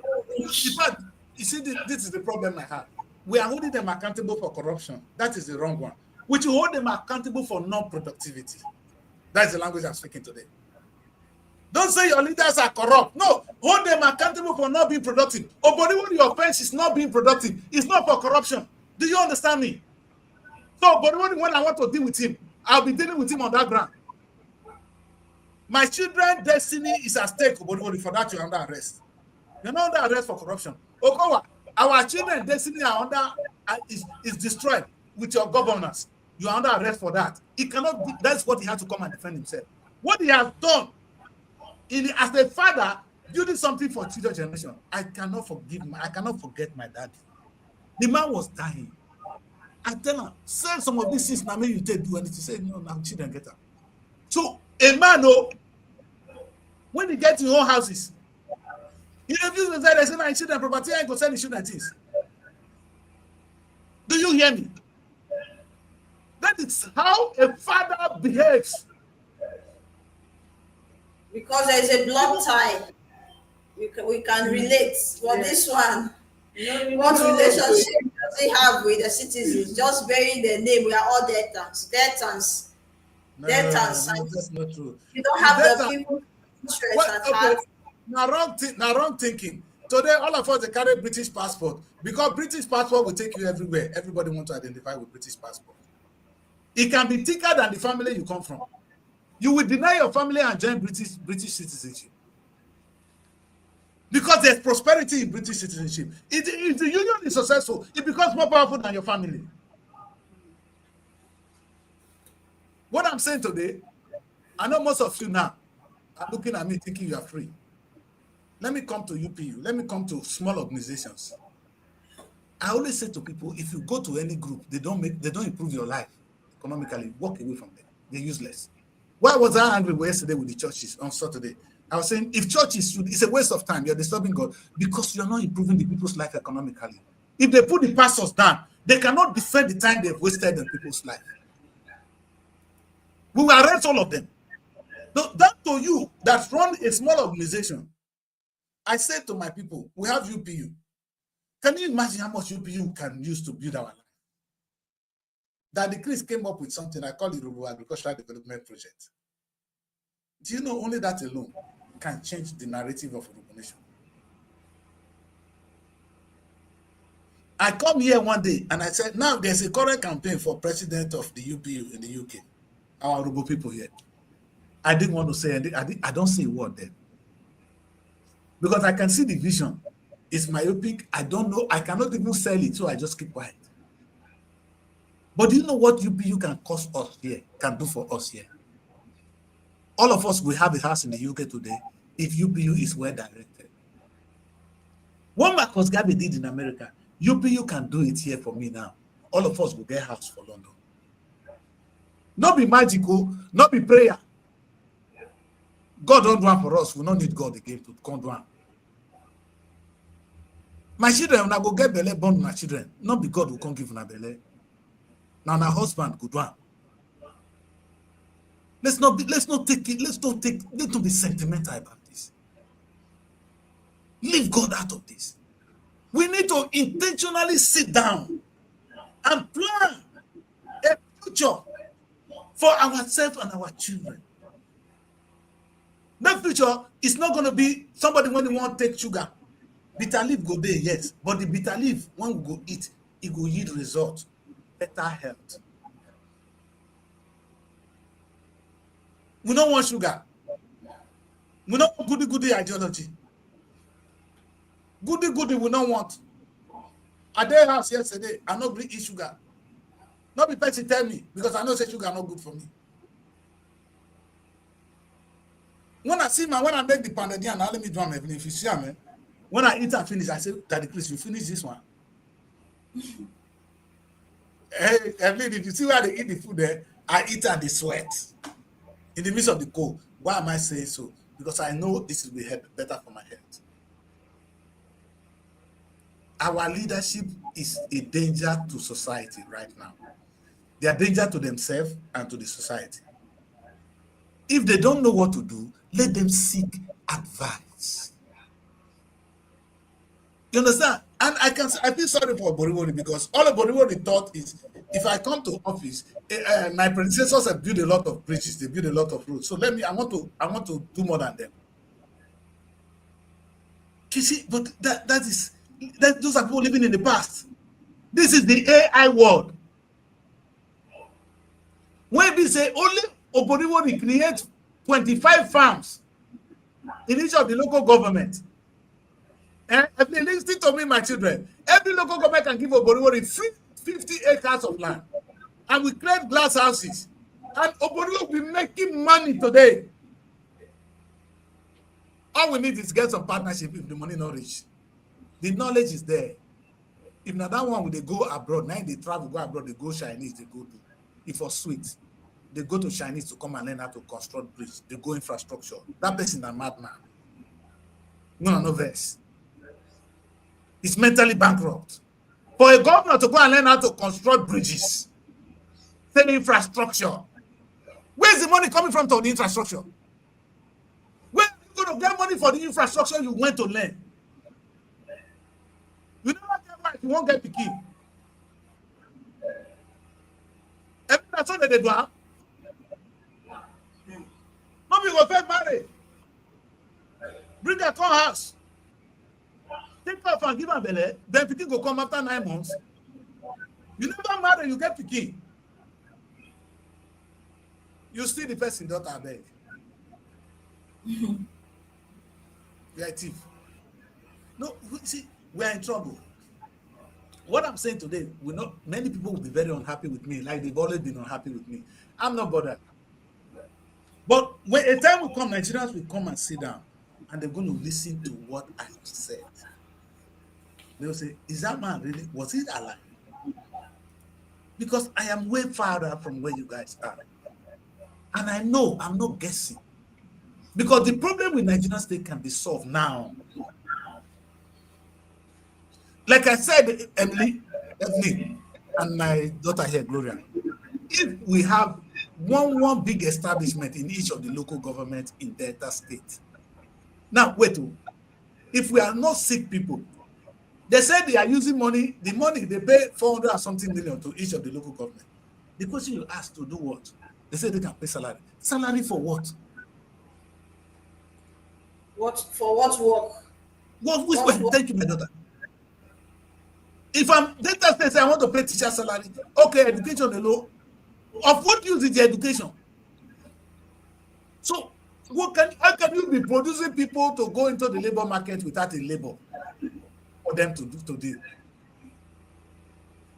fact, you see, this is the problem I have. We are holding them accountable for corruption. That is the wrong one. We should hold them accountable for non-productivity. That's the language I'm speaking today. Don't say your leaders are corrupt. No, hold them accountable for not being productive. Oh, but when your offense is not being productive, it's not for corruption. Do you understand me? So, but when I want to deal with him, I'll be dealing with him on that ground. My children's destiny is at stake, but for that you're under arrest. You're not under arrest for corruption. Okowa, our children's destiny is destroyed with your governance. You're under arrest for that. It cannot be, that's what he had to come and defend himself. What he has done as a father, building something for future generation, I cannot forget my dad. The man was dying. I tell him, sell some of these things now, maybe you take do anything. He said, no, now children get up. So a man, when he gets to your own houses, he refuses to say, there's no children property, I go sell the children things. Do you hear me? That is how a father behaves. Because there is a blood tie. We can relate. For this one, what relationship does he have with the citizens? Just burying their name. We are all debtors. No, that's not true. You don't have the people's interest at heart. Now wrong thinking. Today, all of us they carry British passport because British passport will take you everywhere. Everybody wants to identify with British passport. It can be thicker than the family you come from. You will deny your family and join British citizenship. Because there's prosperity in British citizenship. If the union is successful, it becomes more powerful than your family. What I'm saying today, I know most of you now are looking at me thinking you are free. Let me come to UPU. Let me come to small organizations. I always say to people, if you go to any group, they don't improve your life economically, walk away from them. They're useless. Why was I angry yesterday with the churches on Saturday? I was saying, if churches, it's a waste of time. You're disturbing God because you're not improving the people's life economically. If they put the pastors down, they cannot defend the time they've wasted in people's life. We will arrest all of them. That to you that run a small organization, I said to my people, we have UPU. Can you imagine how much UPU can use to build our life? That the Chris came up with something I call the Rural Agricultural Development Project. Do you know only that alone can change the narrative of Rural Nation? I come here one day and I said, now there's a current campaign for president of the UPU in the UK. Our Robo people here. I didn't want to say anything. I don't say a word then. Because I can see the vision. It's myopic. I don't know. I cannot even sell it, so I just keep quiet. But do you know what UPU can cost us here, can do for us here? All of us will have a house in the UK today if UPU is well directed. What Marcus Garvey did in America, UPU can do it here for me now. All of us will get house for London. Not be magical, not be prayer. God don't do it for us. We don't need God again to come down. My children, when I go get belly born my children, not be God will come give my belly. Now my husband could do it. Let's not be sentimental about this. Leave God out of this. We need to intentionally sit down and plan a future for ourselves and our children. That future is not going to be somebody when you want to take sugar. Bitter leaf go there, yes. But the bitter leaf, when we go eat, it will yield result. Better health. We don't want sugar. We don't want goody ideology. Goody we don't want. At their house yesterday, I not eat sugar. Not be person tell me, because I know say sugar not good for me. When I make the pounded yam, now let me drum everything. If you see me, when I eat and finish, I say, Daddy, please, you finish this one. Hey, Evelyn, if you see where they eat the food there, I eat and they sweat. In the midst of the cold. Why am I saying so? Because I know this will be better for my health. Our leadership is a danger to society right now. They are a danger to themselves and to the society. If they don't know what to do, let them seek advice. You understand? And I feel sorry for Boriwori, because all of Boriwori thought is, if I come to office, my predecessors have built a lot of bridges, they built a lot of roads. So I want to do more than them. You see, but those are people living in the past. This is the AI world. When we say only Boriwori create 25 farms in each of the local government. And if they listen to me, my children, every local government can give Boriwori 50 acres of land. And we create glass houses. And Boriwori will be making money today. All we need is get some partnership if the money not reach. The knowledge is there. If not that one, they go abroad. Now they travel, go abroad, they go Chinese, they go do. If for sweet, they go to Chinese to come and learn how to construct bridge. They go infrastructure. That person is a madman. No verse. He's mentally bankrupt. For a governor to go and learn how to construct bridges, same infrastructure. Where's the money coming from to the infrastructure? Where are you going to get money for the infrastructure you went to learn? You never get money, you won't get the key. That's what they do. Nobody will get married. Bring their car house. Take off and give her belly. Then pikin go come after 9 months. You never marry, you get pikin. You still the person daughter beg. You are a thief. No, see, we are in trouble. What I'm saying today, many people will be very unhappy with me, like they've always been unhappy with me. I'm not bothered. But when a time will come, Nigerians will come and sit down, and they're going to listen to what I said. They'll say, is that man really, was he alive? Because I am way farther from where you guys are. And I know, I'm not guessing. Because the problem with Nigerian state can be solved now. Like I said, Emily, and my daughter here, Gloria, if we have one big establishment in each of the local governments in Delta State. Now, wait, if we are not sick people, they said they are using money, the money they pay 400 or something million to each of the local government. The question you ask to do what? They say they can pay salary. Salary for what? For what work? Thank you, my daughter. If I'm Delta State, I want to pay teacher salary. Okay, education alone. Of what use is the education? So how can you be producing people to go into the labor market without a labor for them to do?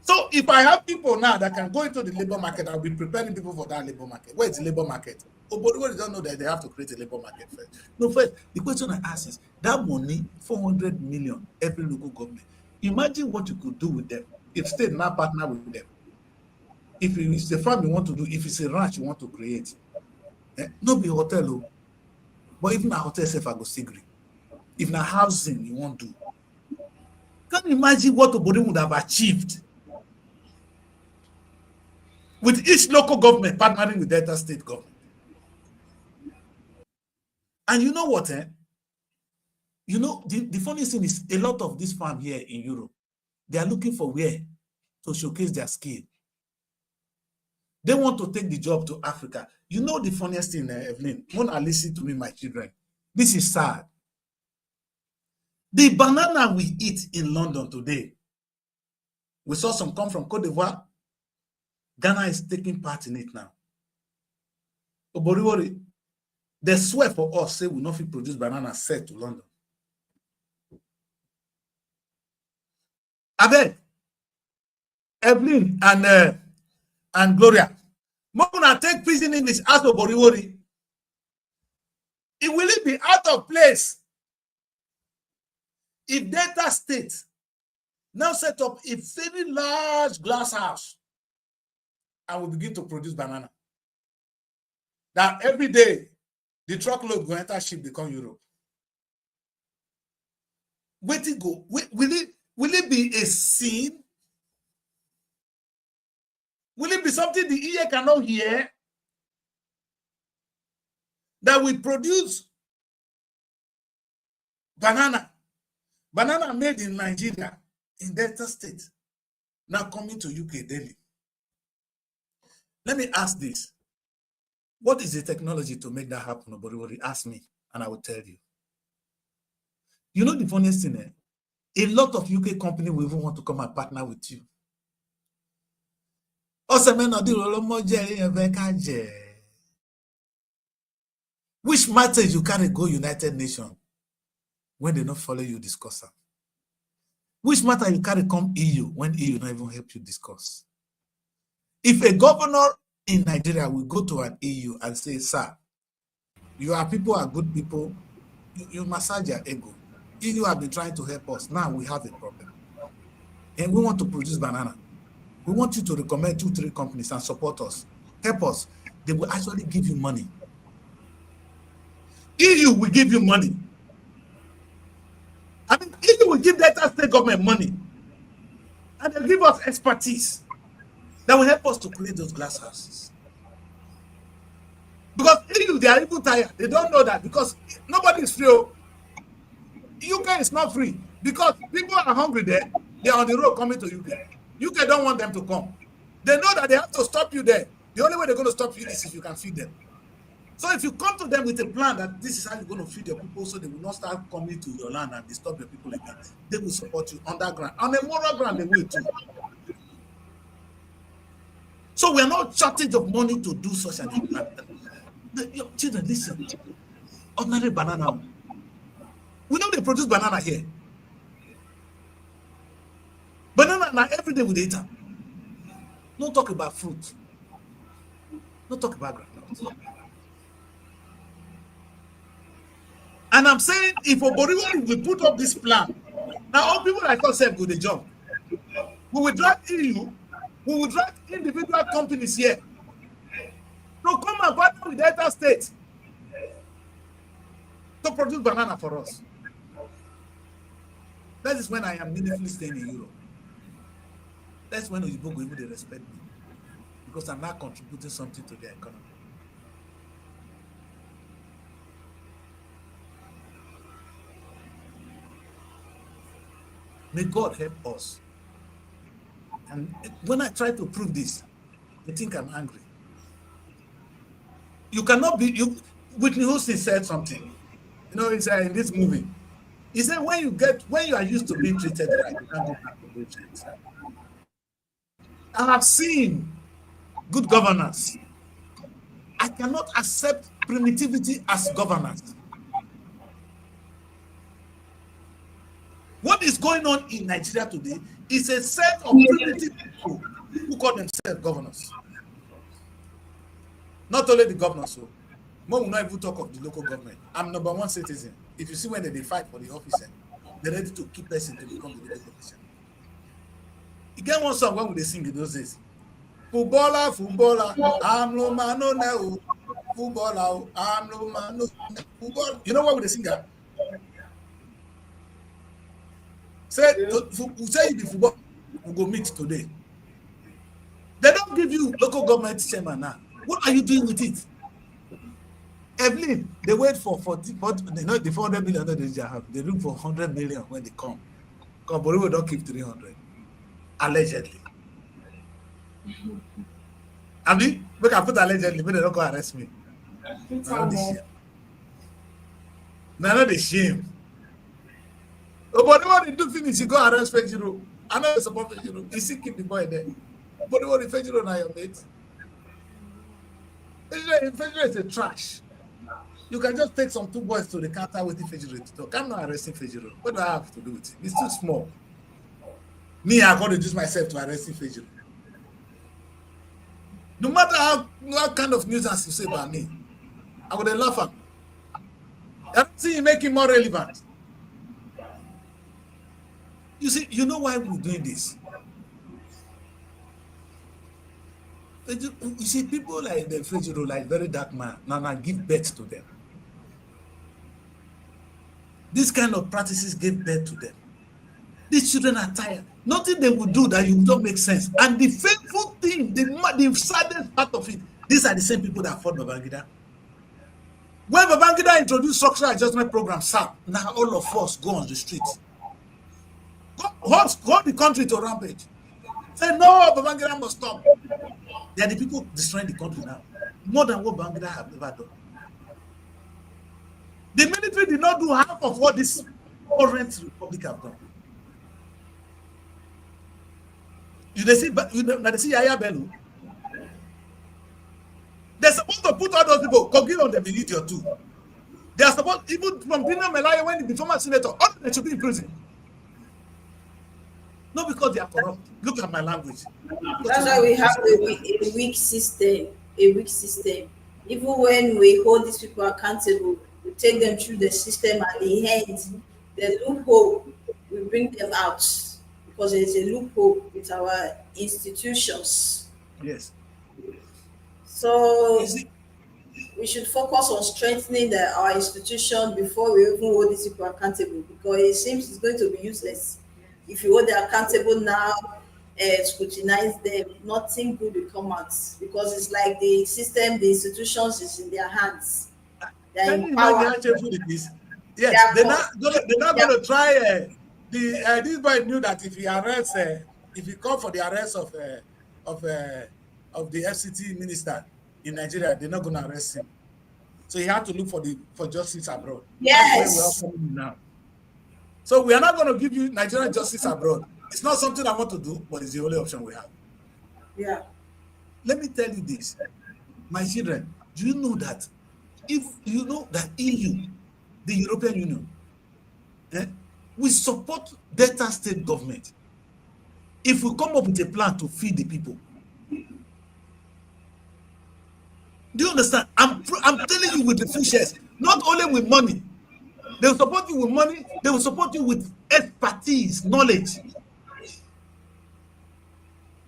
So if I have people now that can go into the labor market, I'll be preparing people for that labor market. Where is the labor market? Oh, but they don't know that they have to create a labor market first. No, first, the question I ask is, that money, 400 million, every local government, imagine what you could do with them if state now partner with them. If it's a farm you want to do, if it's a ranch you want to create, no be hotel, but even a hotel self I go still gree. If na housing you want to do, can you imagine what Obodi would have achieved with each local government partnering with Delta State government? And you know what? You know, the funny thing is, a lot of this farm here in Europe, they are looking for where to showcase their skill. They want to take the job to Africa. You know the funniest thing, Evelyn, when I listen to me, my children, this is sad. The banana we eat in London today, we saw some come from Cote d'Ivoire. Ghana is taking part in it now. Oboriwori, they swear for us, say we not fit produce banana set to London. Abel, Evelyn, and Gloria, Mokuna take prison English out of Oboriwori. It will be out of place if Delta State now set up a very large glass house and we begin to produce banana. That every day the truckload go enter ship become Europe. Where it go? Will it be a scene? Will it be something the ear cannot hear? That we produce banana made in Nigeria, in Delta State, now coming to UK daily. Let me ask this. What is the technology to make that happen? Nobody ask me, and I will tell you. You know the funniest thing, a lot of UK companies will even want to come and partner with you. Which matters you can't go United Nations when they don't follow you discuss them? Which matter you carry come EU when EU don't even help you discuss? If a governor in Nigeria will go to an EU and say, sir, your people are good people, you massage your ego. EU have been trying to help us. Now we have a problem. And we want to produce banana. We want you to recommend 2-3 companies and support us. Help us. They will actually give you money. EU will give you money. I mean, EU will give Delta State government money. And they'll give us expertise that will help us to create those glass houses. Because EU, they are even tired. They don't know that because nobody is free. UK is not free because people are hungry there. They are on the road coming to UK. UK don't want them to come. They know that they have to stop you there. The only way they're going to stop you is if you can feed them. So if you come to them with a plan that this is how you're going to feed your people so they will not start coming to your land and disturb your people again, they will support you on that ground. On a moral ground, they will too. So we are not shortage of money to do such an thing. Your children, listen. Ordinary banana. We know they produce banana here. Banana now every day we eat them. Don't talk about fruit. Don't talk about groundnut. And I'm saying if Oboriwori will put up this plan, now all people like us go the job. We will drag EU, we will drag individual companies here to come and partner with Delta State to produce banana for us. That is when I am meaningfully staying in Europe. That's when Oyibo go even respect me because I'm not contributing something to their economy. May God help us. And when I try to prove this, they think I'm angry. You cannot be, Whitney Houston said something. You know, it's in this movie. He said when you are used to being treated right, you can't go back to bullshit. I have seen good governance. I cannot accept primitivity as governance. What is going on in Nigeria today is a set of primitive people who call themselves governors. Not only the governors, so more will not even talk of the local government. I'm number one citizen. If you see when they fight for the office, they're ready to keep person to become the local officer. You get one song when they sing in those days. Footballer, I'm no man, no now. Footballer, I'm no man, no football. You know what would they sing that? Say you the football, we go meet today. They don't give you local government chairman now. What are you doing with it? Evelyn, they wait for they know the 400 million that they have. They look for 100 million when they come. Because Boriwo don't keep 300. Allegedly. I mean, we can put allegedly, but they don't go arrest me. Now the shame. But what they do finish, you go arrest Fejiro. I know you support Fejiro. You still keep the boy there. But what if Fejiro now your mate? Fejiro is a trash. You can just take some 2 boys to the counter with the Fejiro to talk. I'm not arresting Fejiro. What do I have to do with it? It's too small. Me, I'm going to use myself to arresting Fejiro. No matter what kind of nuisance you say about me, I would laugh at. I don't see you making more relevant. You see, you know why we're doing this? You see, people like the Fejiro, like very dark man, now give birth to them. These kind of practices give birth to them. These children are tired. Nothing they will do that you don't make sense. And the faithful thing, the saddest part of it, these are the same people that fought Babangida. When Babangida introduced structural adjustment program, SAP, now all of us go on the streets. Hold the country to rampage. Say, no, Babangida must stop. They are the people destroying the country now. More than what Babangida have ever done. The military did not do half of what this current republic have done. They see Yaya Bello. They're supposed to put all those people, Kogi on the idiot too. They are supposed, even from Dina Melaya, when the former senator, all they should be in prison. Not because they are corrupt. Look at my language. That's why we have a weak system. A weak system. Even when we hold these people accountable, we take them through the system at the end, the loophole, we bring them out. Because there is a loophole with our institutions. Yes. So we should focus on strengthening our institution before we even hold these people accountable, because it seems it's going to be useless. If you hold them accountable now, scrutinize them, nothing good will come out, because it's like the system, the institutions is in their hands. They're empowered. Yes, they're not going to try. This boy knew that if he arrests, if he called for the arrest of the FCT minister in Nigeria, they're not going to arrest him. So he had to look for justice abroad. Yes. That's where we are coming now. So we are not going to give you Nigerian justice abroad. It's not something I want to do, but it's the only option we have. Yeah. Let me tell you this, my children. Do you know that if you know that EU, the European Union, we support Delta State government if we come up with a plan to feed the people? Do you understand? I'm telling you with the full shares, not only with money. They will support you with money, they will support you with expertise, knowledge.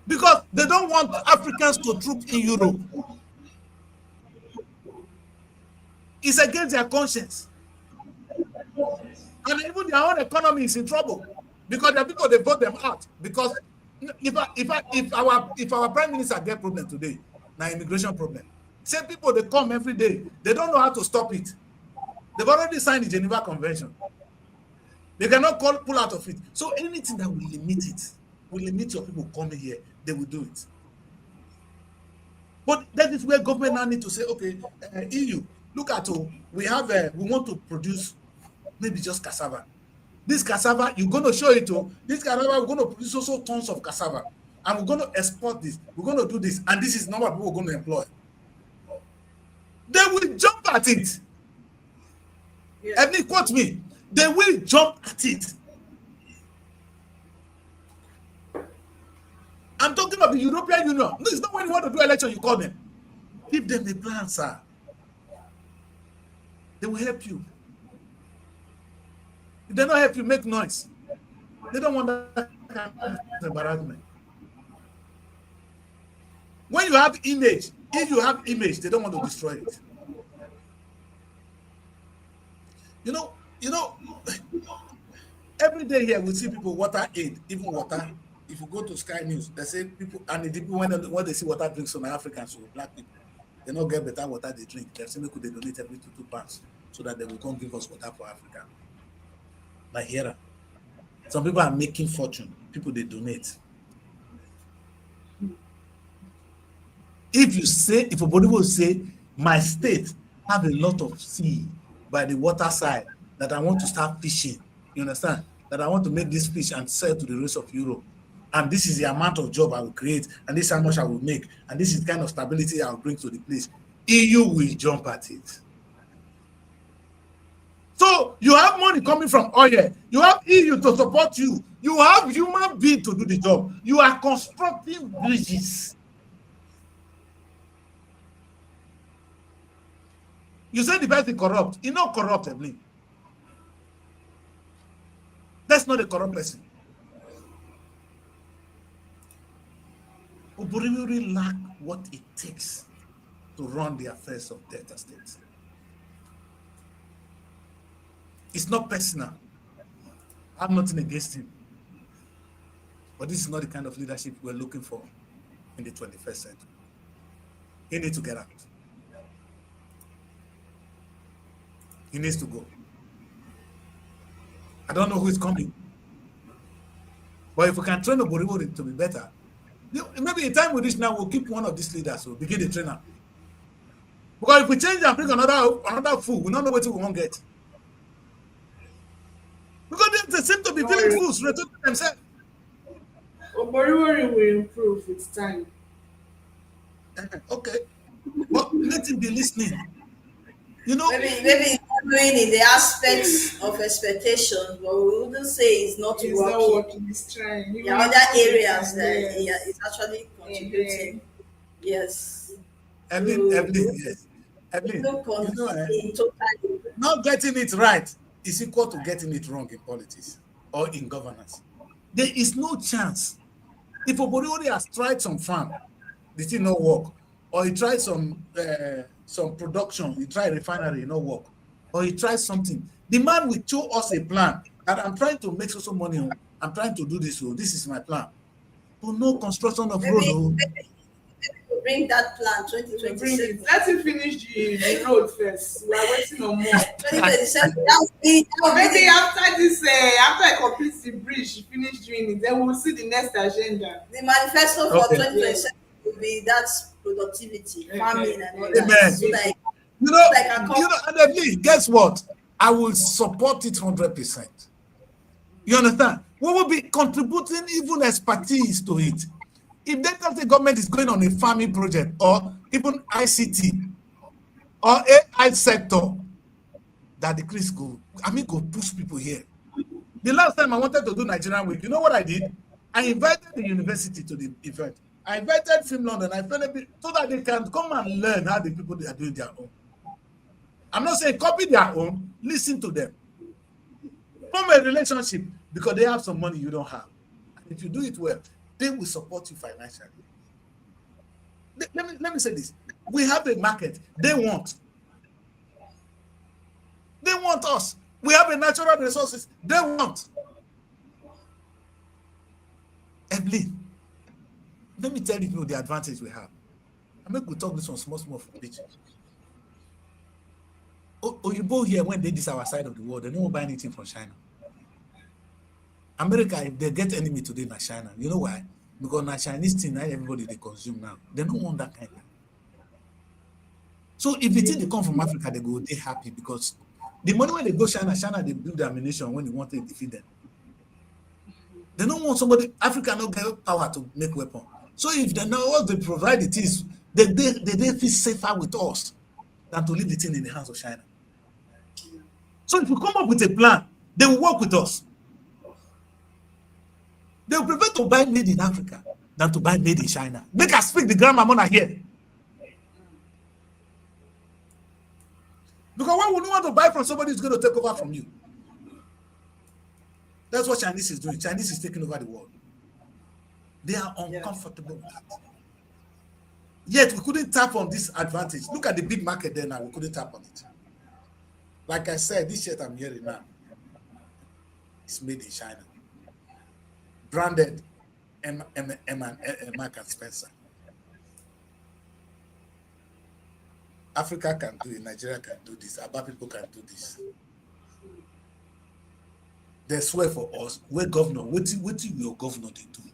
Because they don't want Africans to troop in Europe. It's against their conscience. And even their own economy is in trouble. Because the people, they vote them out. Because if our prime minister get problem today, now immigration problem. Same people, they come every day. They don't know how to stop it. They've already signed the Geneva Convention. They cannot pull out of it. So anything that will limit it, will limit your people coming here, they will do it. But that is where government now need to say, okay, EU, look at we want to produce maybe just cassava. This cassava, you're going to show it to this cassava, we're going to produce also tons of cassava. And we're going to export this. We're going to do this. And this is the number of people we're going to employ. They will jump at it. Yeah. Ebony, quote me. They will jump at it. I'm talking about the European Union. No, it's not when you want to do election, you call them. Give them the plan, sir. They will help you. If they don't help you, make noise. They don't want that kind of embarrassment. When you have image, if you have image, they don't want to destroy it. You know, every day here we see people water aid, even water. If you go to Sky News, they say people, and the people when they see water drinks from Africans or black people, they don't get better water they drink. They say they donate every 2 pounds so that they will come give us water for Africa. Like here, some people are making fortune. People they donate. If somebody will say, my state have a lot of sea by the water side that I want to start fishing, you understand? That I want to make this fish and sell to the rest of Europe. And this is the amount of job I will create, and this is how much I will make, and this is the kind of stability I will bring to the place. EU will jump at it. So you have money coming from oil. You have EU to support you. You have human beings to do the job. You are constructing bridges. You say the person corrupt. He's not corrupt, Evelyn. That's not a corrupt person. Oborevwori lack what it takes to run the affairs of Delta State. It's not personal. I have nothing against him. But this is not the kind of leadership we're looking for in the 21st century. He needs to get out. He needs to go. I don't know who is coming. But if we can train Oborevwori to be better, maybe the time we reach now, we'll keep one of these leaders, we'll begin the trainer. Because if we change and bring another fool, we don't know what we won't get. Because they seem to be feeling fools, returning themselves. Oborevwori will improve with time. Okay. But let him be listening. You know, maybe it's not doing in the aspects of expectations, but we wouldn't say it's not He's working. not working, he's trying. There are other areas that it's actually contributing. Yes. Evelyn, yes. Evelyn, Totally. not getting it right is equal to getting it wrong in politics or in governance. There is no chance. If Oborevwori has tried some farm, the thing not work, or he tried some production, he tried refinery, no work, or he tried something. The man will show us a plan that I'm trying to make so money. I'm trying to do this. So this is my plan. But no construction of road. Maybe we'll bring that plan 2027. Let him finish the road first. We are waiting on more. 2027. Maybe after this, after I complete the bridge, finish doing it, then we'll see the next agenda. The manifesto for Okay. 2027 will be that productivity, farming, and all Amen. that. So like, And Evelyn, guess what? I will support it 100%. You understand? We will be contributing even expertise to it. If Delta State government is going on a farming project or even ICT or AI sector, that the Chris go push people here. The last time I wanted to do Nigerian Week, you know what I did? I invited the university to the event. I invited Film London. I felt a bit so that they can come and learn how the people they are doing their own. I'm not saying copy their own, listen to them. Form a relationship because they have some money you don't have. And if you do it well, they will support you financially. Let me say this. We have a market. They want us. We have a natural resources. They want. Evelyn, let me tell you the advantage we have. I mean, we talk this one small for bitch. Oyibo here, when they this our side of the world, they don't buy anything from China. America, if they get enemy today, na China. You know why? Because na Chinese thing, not everybody they consume now. They don't want that kind of. So if the thing they come from Africa, they go, they happy because The money when they go China, they build the ammunition when they want to defeat them. They don't want somebody, Africa not get power to make weapons. So if they know what they provide it is, they feel safer with us than to leave the thing in the hands of China. So if we come up with a plan, they will work with us. They will prefer to buy made in Africa than to buy made in China. Make us speak the grammar mona here. Because why would you want to buy from somebody who's going to take over from you? That's what Chinese is doing. Chinese is taking over the world. They are uncomfortable with that. Yet we couldn't tap on this advantage. Look at the big market there now. We couldn't tap on it. Like I said, this shirt I'm wearing now is made in China. Branded Marks and Spencer. Africa can do it. Nigeria can do this. Aba people can do this. They swear for us. We're governor. What your governor they do?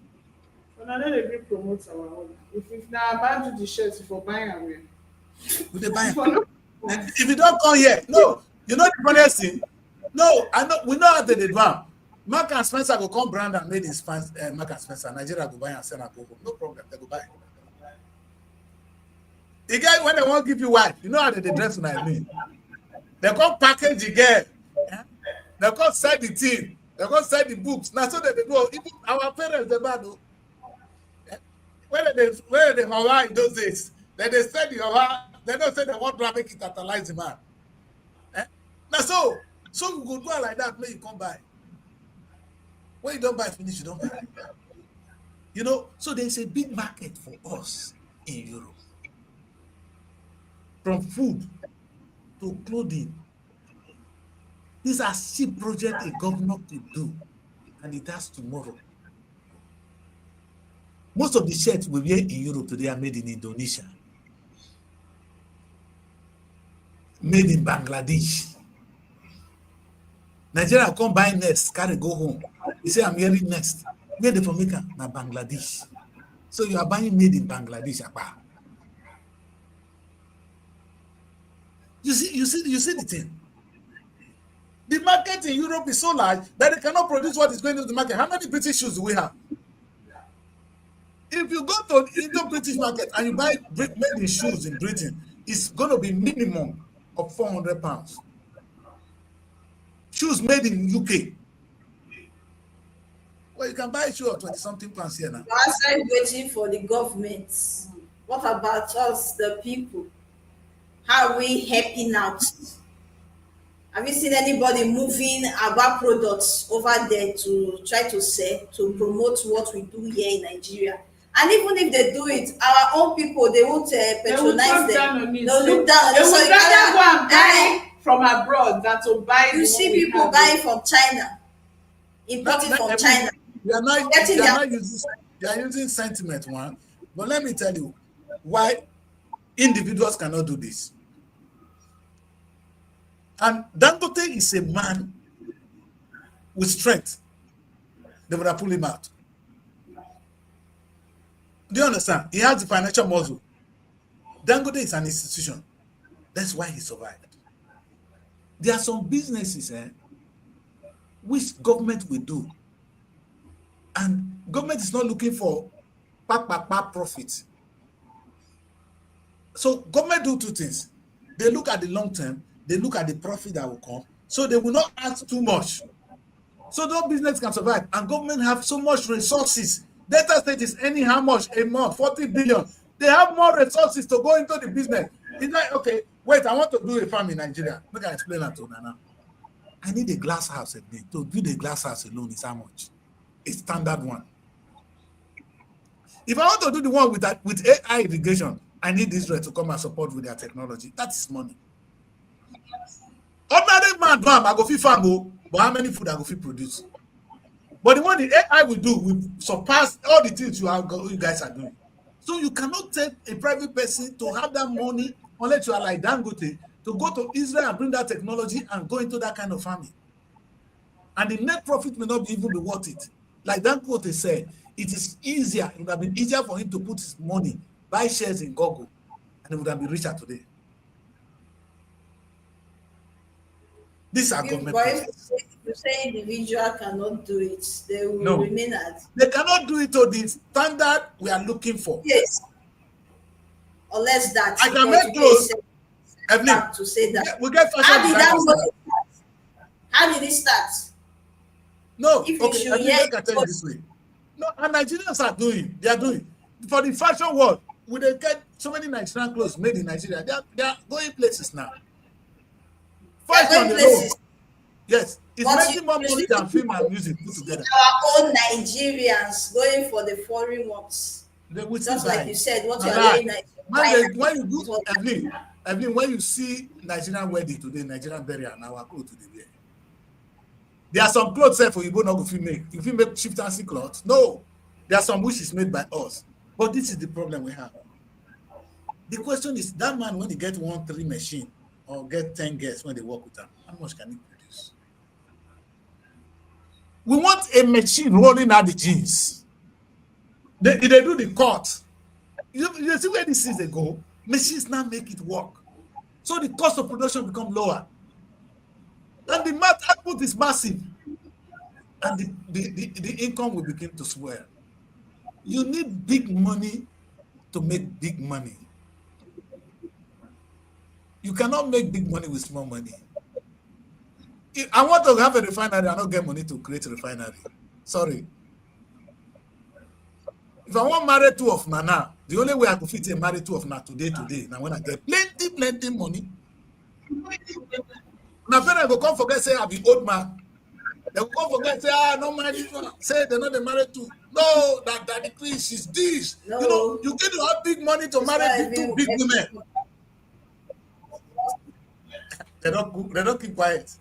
Well, I know they will promote our own. If now about do the shirts for buying away. Will they buy? If you don't come here, no. You know the funniest thing? No, I know. We know how they did one. Marks and Spencer will come brand and made in Marks and Spencer. Nigeria will buy and send a go. No problem. They will buy. The guy, when they won't give you wife, you know how they dress when I mean. They come package the girl. They come sell the thing. They come sell the books. Now so that they do. Even our parents, they bad. When they Hawaii in those days, then they said the Hawaii, they don't say they want to make it catalyze the man. Now so you go do it like that, may you come by. When you don't buy finish, you don't buy. You know, so there's a big market for us in Europe. From food to clothing. These are cheap projects a governor could do, and it does tomorrow. Most of the shirts we wear in Europe today are made in Indonesia, made in Bangladesh. Nigeria come buy next, carry go home. You say I'm wearing next. Where they from Mecca? Now Bangladesh. So you are buying made in Bangladesh. You see the thing. The market in Europe is so large that they cannot produce what is going to the market. How many British shoes do we have? If you go to the British market and you buy made in shoes in Britain, it's going to be minimum of £400. Shoes made in UK. Well, you can buy a shoe of 20-something pounds here now. Outside waiting for the government. What about us, the people? How are we helping out? Have you seen anybody moving our products over there to try to sell, to promote what we do here in Nigeria? And even if they do it, our own people, they won't patronize them. They'll look down. They would rather go and buy from abroad than to buy. You see people buying from China, importing from China. You are using sentiment one, but let me tell you why individuals cannot do this. And Dangote is a man with strength. They would have pulled him out. Do you understand? He has the financial muscle. Dangote is an institution. That's why he survived. There are some businesses which government will do. And government is not looking for profit. So government do two things. They look at the long term. They look at the profit that will come. So they will not ask too much. So no business can survive. And government have so much resources. Delta State is earning how much a month? 40 billion. They have more resources to go into the business. It's like, okay, wait, I want to do a farm in Nigeria. Look, I explain that to Nana. I need a glass house a day. To build a glass house alone is how much? A standard one. If I want to do the one with AI irrigation, I need Israel to come and support with their technology. That is money. Ordinary man, I go feed farm, but how many food I go feed produce? But the one the AI will do will surpass all the things you guys are doing. So you cannot take a private person to have that money unless you are like Dangote to go to Israel and bring that technology and go into that kind of farming. And the net profit may not even be worth it. Like Dangote said, it is easier. It would have been easier for him to put his money, buy shares in Google, and he would have been richer today. These are If, government but if projects. you say individual cannot do it, they will No. remain at They cannot do it to the standard we are looking for. yes. Unless that I can because make you pay clothes, Evelyn. back to say that. We get How fashion did that designers. money start? How did it start? No, If you okay, should Evelyn, hear let me tell you this way. No, and Nigerians are doing, they are doing. For the fashion world, we they get so many Nigerian clothes made in Nigeria. They are going places now. First going on the places. low. Yes, it's But making you- more you money see- than film and music put together. Our own Nigerians going for the foreign ones. They will Just still like buy. you said, what Now you are that, wearing when you do, Evelyn, when you see Nigerian wedding today, Nigerian burial, and our clothes today, wear. There are some clothes there for you, but not if you make. If you make chieftaincy clothes, no. There are some which is made by us. But this is the problem we have. The question is, that man, when he get 1-3 machine or get 10 guests when they work with him, how much can he produce? We want a machine rolling out the jeans. They do the cut. You see where this is they go? Machines now make it work. So the cost of production become lower. And the output is massive. And the income will begin to swell. You need big money to make big money. You cannot make big money with small money. If I want to have a refinery, I don't get money to create a refinery. Sorry. If I want marry two of now, the only way I could fit a marry two of now today, now when I get plenty money. My parents will come forget, say, I'll be old man. They will come forget, say, no marry this one. Say, they're not the married two. No, that decrease is this. No. You know, you get to have big money to marry two big women. They don't keep quiet.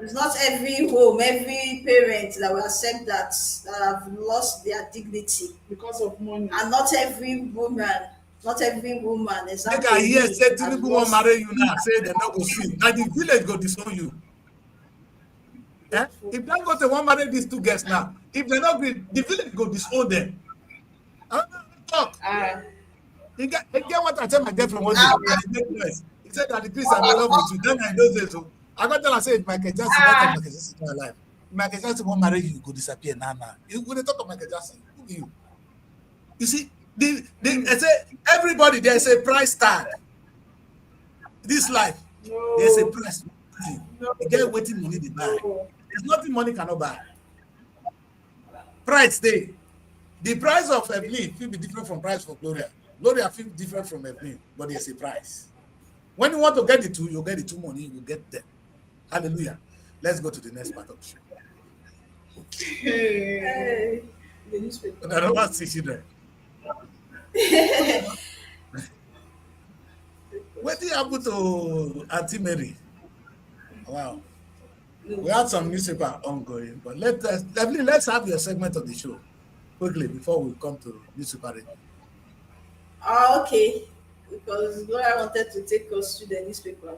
It's not every home, every parent that will accept that have lost their dignity. because of money. And not every woman, exactly. Like I hear say has Tinubu lost- won't marry you now, say they're not going to see. Now the village go disown you. Eh? If they go to one marry these two guests now, if they're not good, the village go disown them. I don't talk. You get what I tell my girlfriend one day. He said that the priest I'm in love with you. Then I know this. So I got to tell her, say, Michael Jackson, that time Michael Jackson is alive. Michael Jackson won't marry you, you go disappear now. When they talk of Michael Jackson, who be you? You see, they say everybody there's a price tag. This life, there's a price. You get waiting money to buy. There's nothing money cannot buy. Price day. The price of Evelyn will be different from price for Gloria. Gloria feel different from Evelyn, but there's a price. When you want to get the two, you'll get the two money, you will get them. Hallelujah. Let's go to the next part of the show. Hey, the newspaper. I don't want to see children. What did happen to Auntie Mary? Wow. We had some newspaper ongoing, but let's have your segment of the show quickly before we come to newspaper review. Okay. Because Gloria wanted to take us through the newspaper.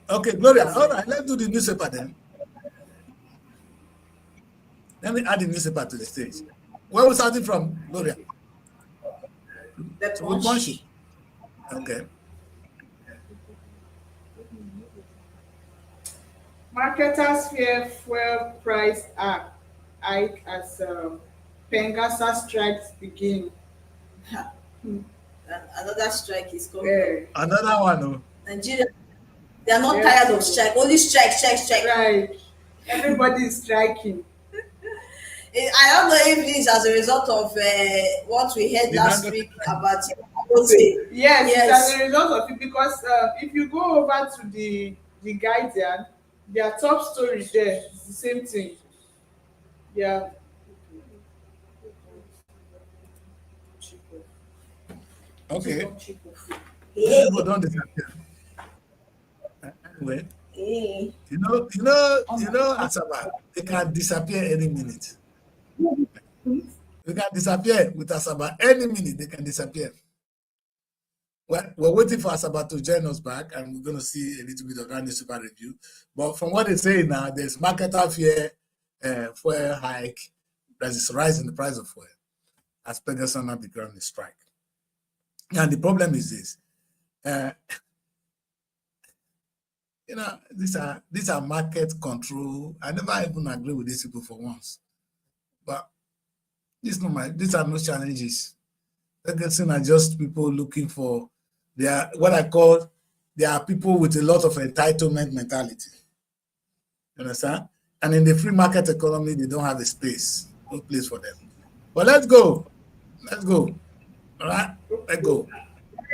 Okay, Gloria. All right, let's do the newspaper then. Let me add the newspaper to the stage. Where are we starting from, Gloria? The So we punch it. Okay. Marketers fear fuel price hike as Pengasa strikes begin. Another strike is coming. Another one. Oh. Nigeria, they are not Yes. tired of strike. Only strike. Right. Everybody is striking. I don't know if this is as a result of what we heard The last Dangote week about Dangote. Yes, Yes. it's as a result of it because if you go over to the Guardian, their top story there is the same thing. Yeah. Okay. Hey, People don't disappear. Anyway, hey. you know, Asaba, they can disappear any minute. They can disappear with Asaba any minute. They can disappear. We're waiting for Asaba to join us back, and we're going to see a little bit of that newspaper review. But from what they say now, there's marketer fear, fuel hike. There's a rise in the price of fuel as Pegasus now began the strike. And the problem is this. You know, these are market control. I never even agree with these people for once. But these are no challenges. Legacy are just people looking for they are people with a lot of entitlement mentality. You understand? And in the free market economy, they don't have a space, no place for them. But let's go. All right, let's go.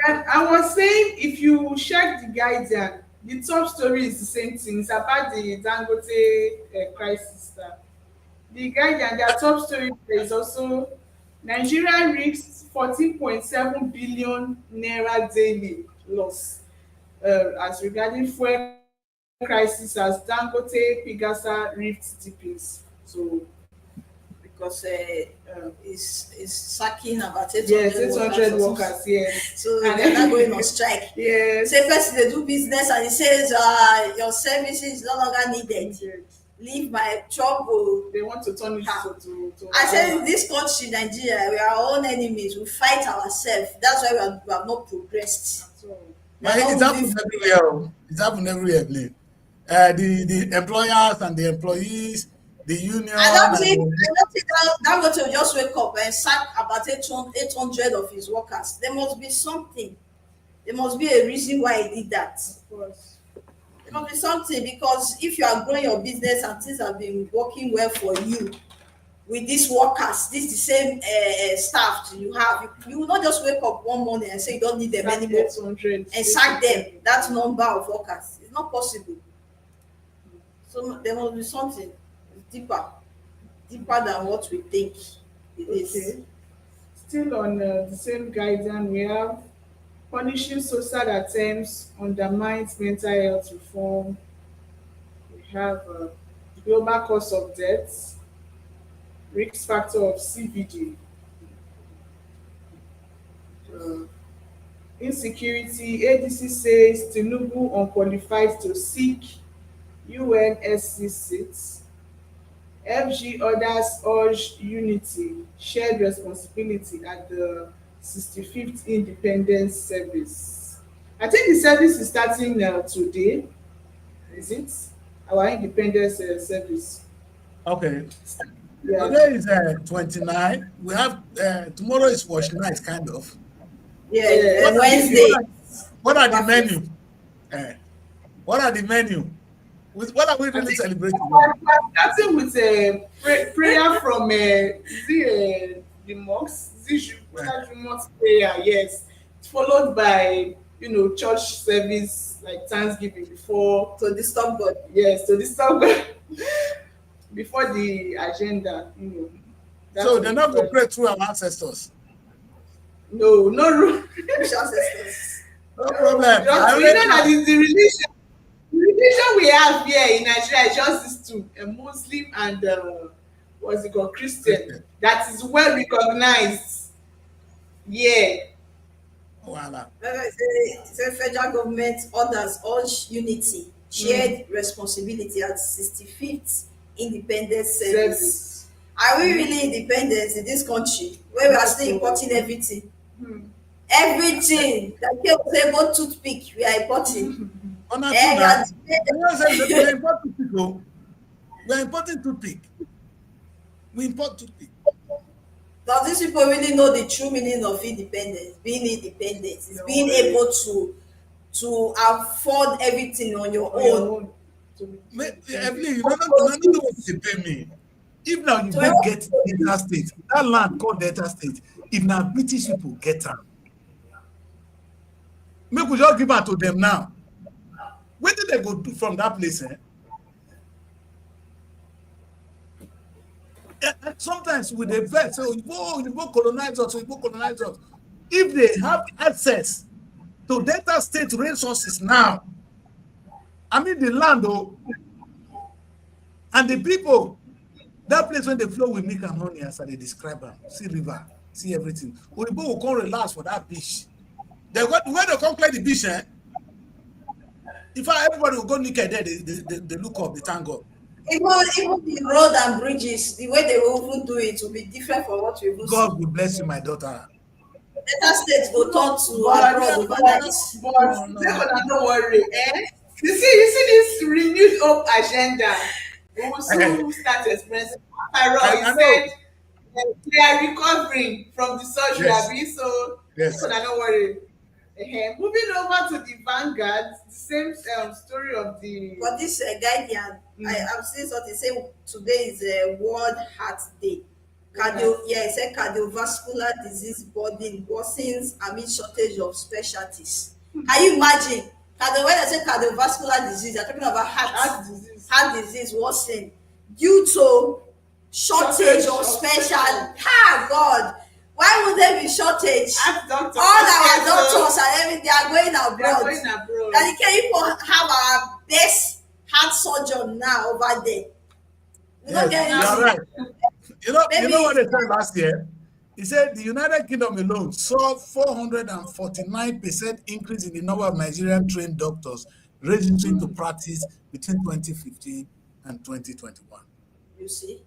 And I was saying, if you check the Guardian, the top story is the same thing. It's about the Dangote crisis. The Guardian, their top story is also Nigeria risks 14.7 billion naira daily loss as regarding fuel crisis as Dangote Pigasa rift deepens. So because it's sacking about 800 yes, 800 workers. Yes. So they're not going on strike. Yes. Say first they do business and it says your services is no longer needed. Yes. Leave my trouble. They want to turn it to I said in this country, Nigeria, we are our own enemies. We fight ourselves. That's why we have not progressed. So, But it's happened everywhere. It's happened everywhere. The employers and the employees, the union. I don't think Dangote will just wake up and sack about 800 of his workers. There must be something. There must be a reason why he did that. of course. There must be something, because if you are growing your business and things have been working well for you with these workers, this the same staff you have, you will not just wake up one morning and say you don't need them anymore and sack them, that number of workers. It's not possible. So there must be something deeper than what we think it is. Still on the same guidance, we have punishing social attempts undermines mental health reform. We have global cause of death, risk factor of CVD, insecurity. ADC says Tinubu unqualified to seek UNSC seats. FG orders urge unity, shared responsibility at the 65th Independence Service. I think the service is starting today. Is it? Our Independence Service. Okay. Yeah. Today is 29. We have tomorrow is wash night, kind of. Yeah, Wednesday. What are the menu? What are the menu? What are we really celebrating? We're starting with a prayer from the mosque. Remote prayer, yes, followed by church service like Thanksgiving before To disturb God. yes to disturb God before the agenda. So they're not going to pray through our ancestors. No Which ancestors? No problem. just, that is the religion we have here in Nigeria is just these two, a Muslim and what's it called, Christian. That is well recognized. Yeah. Voila. The federal government orders urge unity, shared responsibility at 65th Independence Service. Are we really independent in this country where we are still importing everything? Everything. Like people say, go toothpick, we are importing. We're importing toothpick. We import toothpick. Does these people really know the true meaning of independence? Being independent is being able to afford everything on your own. Evelyn, you don't know what they pay me. If now you go get Delta State, that land called Delta State, if now British people get them, make we just give it to them now. Where did they go do from that place? Sometimes with the vet, so you go colonize us. If they have access to Delta State resources now, I mean the land and the people, that place when they flow with milk and honey, as they describe them, see river, see everything. People will come relax for that beach. When they come clear the beach, in fact, everybody will go naked there. They look up, they thank God. Even the road and bridges, the way they will even do it will be different from what we will see. God will bless you, my daughter. Delta State will turn to abroad overnight. But don't worry. You see build up agenda, we will soon start experiencing. After all, I he know. said they are recovering from the surgery, Yes. abi, so Yes. people are not worried. Moving over to the Vanguard, the same story of the. For this Guardian, I'm seeing something say today is World Heart Day. It said cardiovascular disease burden worsens amid shortage of specialties. Can you imagine? When I say cardiovascular disease, they're talking about heart disease worsen due to shortage of specialists. God, why would there be shortage? All our doctors and everything, they are going abroad. And the people have our best heart surgeon now over there. We don't get You're anything. right. You know Maybe- what they said last year? He said the United Kingdom alone saw 449% increase in the number of Nigerian trained doctors registering to practice between 2015 and 2021. You see,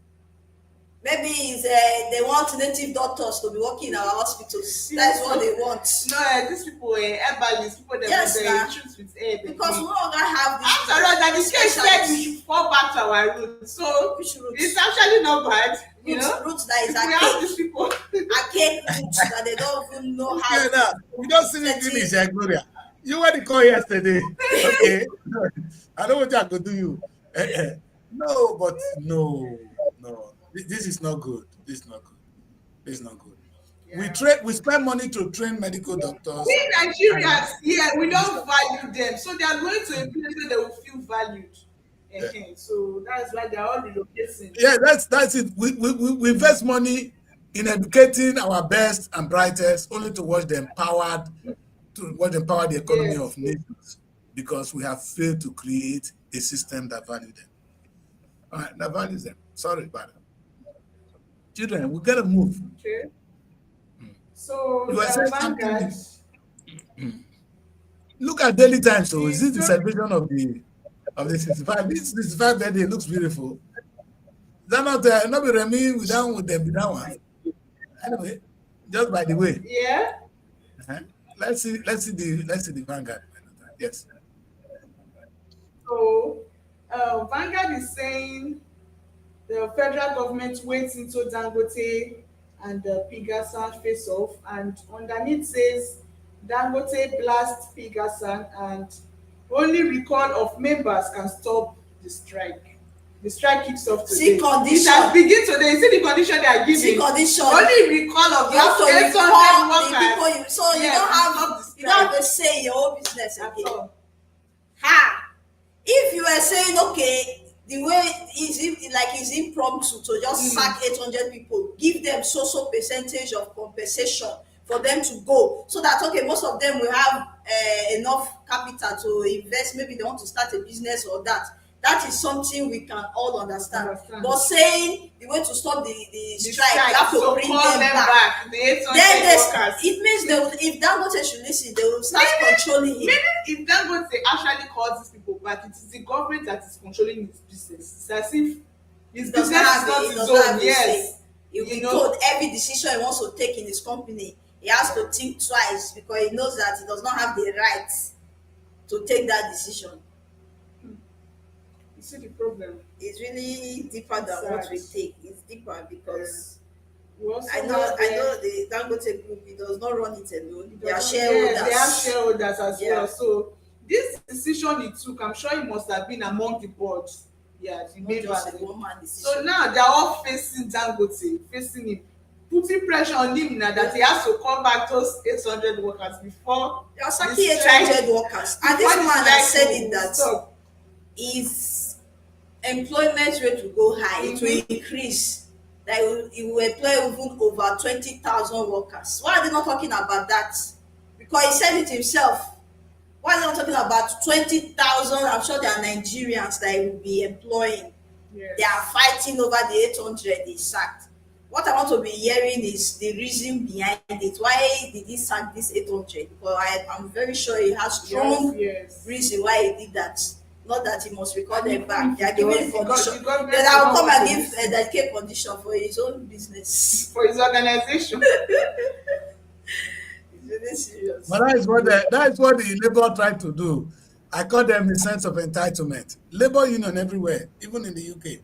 maybe it's, they want native doctors to be working in our hospitals. That's what they want. No, these people herbalists, people that Yes, want the truth with herb. Because we no longer have this. After all, that the case said we should fall back to our roots. So Which roots? it's actually not bad, you know. Roots that is We have these archaic. people. Archaic roots that they don't even know how. Yeah, now, you don't see me finish, Gloria. You were the call yesterday. Okay. I know what I could do you. No, but no. This is not good. This is not good. Yeah. We spend money to train medical doctors. We Nigerians, we don't value them. So they are going to a place where they will feel valued. So that's why they are all relocating. Yeah, that's it. We invest money in educating our best and brightest, only to watch them empower the economy of nations, because we have failed to create a system that values them. All right, that values them. Sorry about it. Children, we gotta move. Okay. So You were saying Vanguard. something. Look at Daily Times. So is this the celebration of the 65? This 65 birthday looks beautiful. Is that not be Remy with that one? Anyway, just by the way. Yeah. Let's see the Vanguard. Yes. So Vanguard is saying the federal government waits into Dangote and Pegasan face off, and underneath says Dangote blast Pegasan and only recall of members can stop the strike. The strike kicks off today. See condition. It has begin today. You see the condition they are giving. See condition. Only recall of You have to the recall the 800 people workers. you. So you Yes, don't have a say in your own business At again. all. If you were saying, okay, the way is impromptu to just sack 800 people, give them so percentage of compensation for them to go, so that okay, most of them will have enough capital to invest. Maybe they want to start a business or that. That is something we can all understand. But saying the way to stop the strike, you have to so bring call them back. The 800 Then workers. it means if Dangote should listen, they will start controlling him. Maybe if Dangote actually calls these people back, it is the government that is controlling his business. It's as if his business is not his own. Yes. He will You be know. told every decision he wants to take in his company, he has to think twice, because he knows that he does not have the right to take that decision. You see the problem. It's really deeper than what we think. It's deeper because We also I know have the Dangote group, it does not run it alone. They are Yes, shareholders. they have shareholders as Yeah. well. So this decision he took, I'm sure it must have been among the board. Yeah, the Not members. just a one-man decision. So now they're all facing Dangote, facing him, putting pressure on him now that he has to call back those 800 workers before. They are sacking the strike- 800 workers. And this before the man has strike said it will that stop. his employment rate will go high. It will increase. That it will employ even over 20,000 workers. Why are they not talking about that? Because he said it himself. Why are they not talking about 20,000? I'm sure there are Nigerians that he will be employing. Yes. They are fighting over the 800 he sacked. What I want to be hearing is the reason behind it. Why did he sack this 800? Because I'm very sure he has strong Yes. reason why he did that. Not that he must record them back. They are Because giving condition. the government Then I will is come not and going give to a dedicated condition for his own business. for his organization. It's really serious. But that is what the Labour tried to do. I call them a sense of entitlement. Labor union everywhere, even in the UK,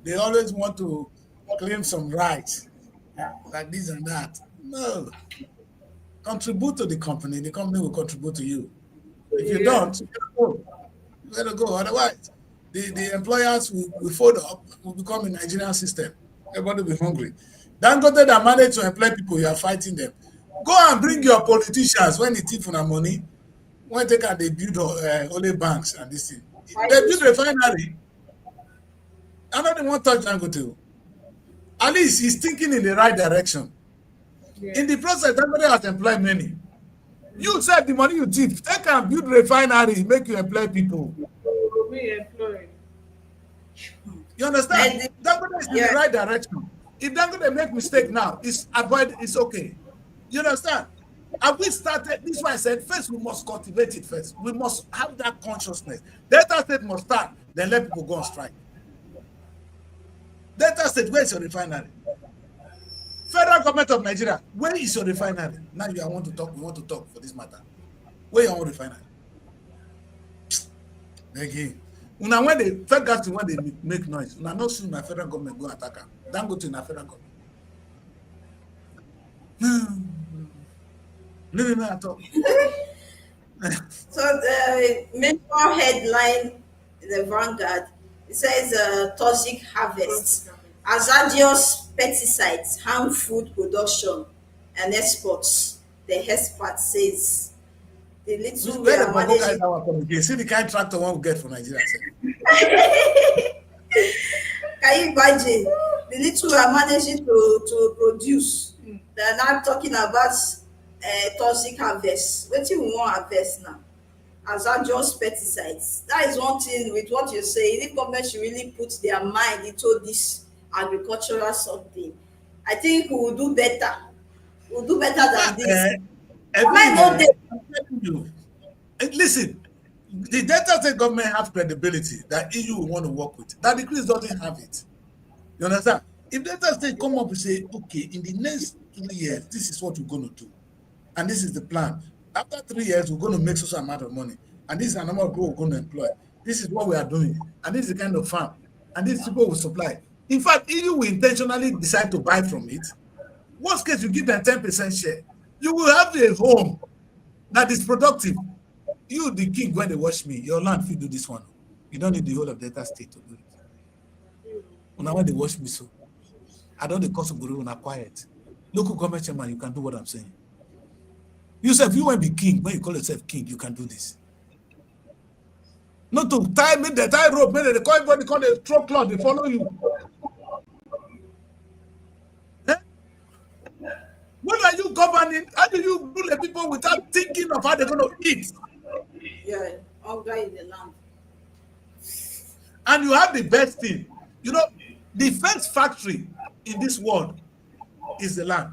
they always want to claim some rights, like this and that. No, contribute to the company will contribute to you. If you don't, you better go. Otherwise, the employers will fold up, will become a Nigerian system. Everybody will be hungry. Dangote that manage to employ people, you are fighting them. Go and bring your politicians when they thief on money. When they can, they build only banks and this thing. They build refinery. I don't want to touch Dangote. At least he's thinking in the right direction. Yeah. In the process, Dangote has employed many. You said the money you thief, they can build refinery, make you employ people. We employ. You understand? Dangote is in the right direction. If Dangote make mistake now, it's okay. You understand? And we started, this is why I said, first we must cultivate it first. We must have that consciousness. Delta State must start, then let people go on strike. Delta State, where is your refinery? Federal government of Nigeria, where is your refinery? Now we want to talk for this matter. Where your own refinery? Again. When the federal government, when they make noise, when I not see my federal government go attack them, don't go to the federal government. No, at all. So the major headline in the Vanguard, it says toxic harvest. Hazardous pesticides harm food production and exports. The expert says the little we are managing. See the kind of tractor one we get from Nigeria. Can you imagine the little we are managing to produce? They're not talking about toxic harvest. What do we want harvest now? Hazardous pesticides. That is one thing with what you say. If government should really put their mind into this agricultural something, I think we will do better. We'll do better than this. Listen, the Delta State government have credibility that EU will want to work with. That decrease doesn't have it. You understand? If Delta State come up and say, okay, in the next 3 years, this is what we're going to do. And this is the plan. After 3 years, we're going to make such an amount of money. And this is the number of people we're going to employ. This is what we are doing. And this is the kind of farm. And these people will supply. In fact, EU will intentionally decide to buy from it. Worst case, you give them 10% share. You will have a home that is productive. You, the king, when they watch me, your land, if you do this one, you don't need the whole of Delta State to do it. Now, when they watch me, so I don't the cost of Guru are quiet. Local government chairman, you can do what I'm saying. You said, if you want to be king, when you call yourself king, you can do this. Not to tie me the tie rope, maybe they call everybody call the throat cloth, they follow you. Eh? When are you governing? How do you rule the people without thinking of how they're going to eat? Yeah, all guy in the land. And you have the best thing. You know, the first factory in this world is the land.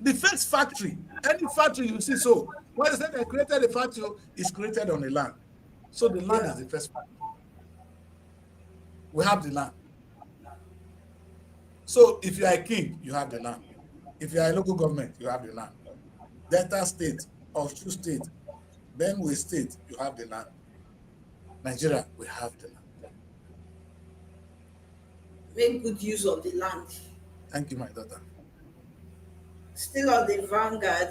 The first factory, any factory you see, so when they say they created a factory, it's created on the land. So the land is the first factory. We have the land. So if you are a king, you have the land. If you are a local government, you have the land. Delta State, Osun State, Benue State, you have the land. Nigeria, we have the land. Make good use of the land. Thank you, my daughter. Still on the Vanguard,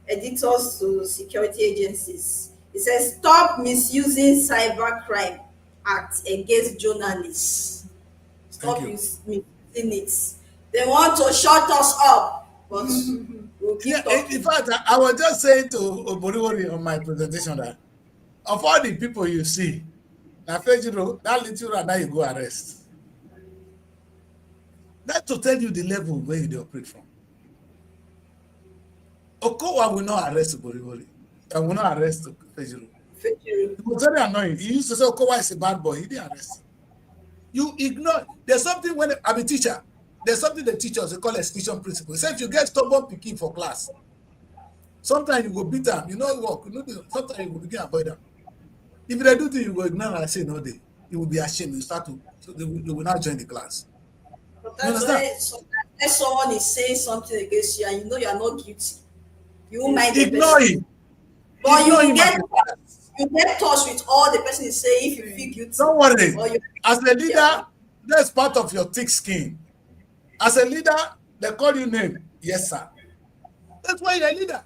editors to security agencies. It says, stop misusing Cybercrime Act against journalists. Stop misusing it. They want to shut us up, but we'll keep talking. In fact, I was just saying to Oboriwori on my presentation that of all the people you see, that little rat that you go arrest. That's to tell you the level where you operate from. Okowa will not arrest Oboriwori. I will not arrest Fejiro. It was very annoying. He used to say Okowa is a bad boy. He didn't arrest him. You ignore. There's something when I'm a teacher. There's something the teachers, they call extinction principle. He said if you get stubborn picking for class, sometimes you go beat them. You know work. You know, sometimes you will begin avoid them. If they do things, you go ignore and say no day. You will be ashamed. You start to, so they will not join the class. But that's why sometimes someone is saying something against you and you know you are not guilty. You won't mind ignore him. But You know him you get touch with all the person is saying if you feel guilty. Don't worry. Or you, As a leader, yeah. that's part of your thick skin. As a leader, they call you name. Yes, sir. That's why you're a leader.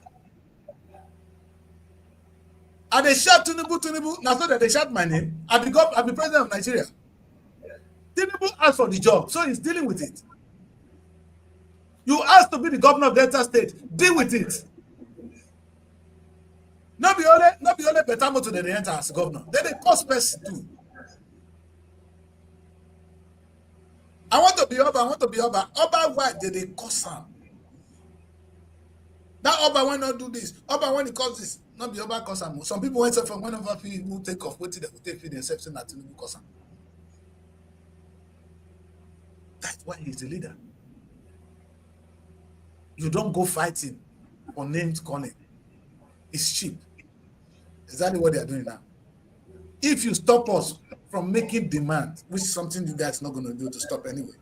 And they shout Tinubu. Now so that they shout my name. I become president of Nigeria. Tinubu asked for the job, so he's dealing with it. You asked to be the governor of Delta State. Deal with it. Not be only better motor than they enter as governor. Then they cost person too. I want to be Oba. Oba, why did they cost him? That Oba why not do this? Oba when he calls this, not be Oba cost him. Some people went from whenever people take off, waiting they will take themselves in that Tinubu cost him. That's why he's the leader. You don't go fighting for names calling. It's cheap. Exactly what they are doing now. If you stop us from making demand, which is something you guys are not going to do to stop anyway.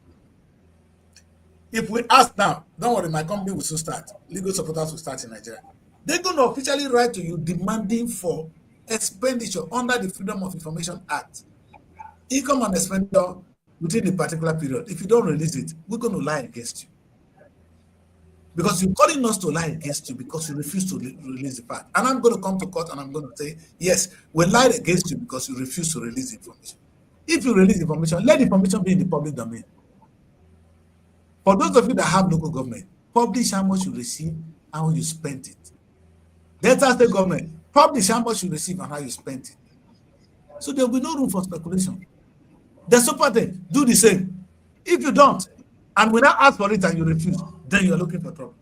If we ask now, don't worry, my company will soon start. Legal supporters will start in Nigeria. They're going to officially write to you demanding for expenditure under the Freedom of Information Act. Income and expenditure within a particular period. If you don't release it, we're going to lie against you. Because you're calling us to lie against you because you refuse to release the fact. And I'm going to come to court and I'm going to say, yes, we lied against you because you refuse to release the information. If you release information, let the information be in the public domain. For those of you that have local government, publish how much you receive and how you spent it. Delta State government, publish how much you receive and how you spent it. So there will be no room for speculation. The super thing, do the same. If you don't, and when I ask for it and you refuse, then you're looking for trouble.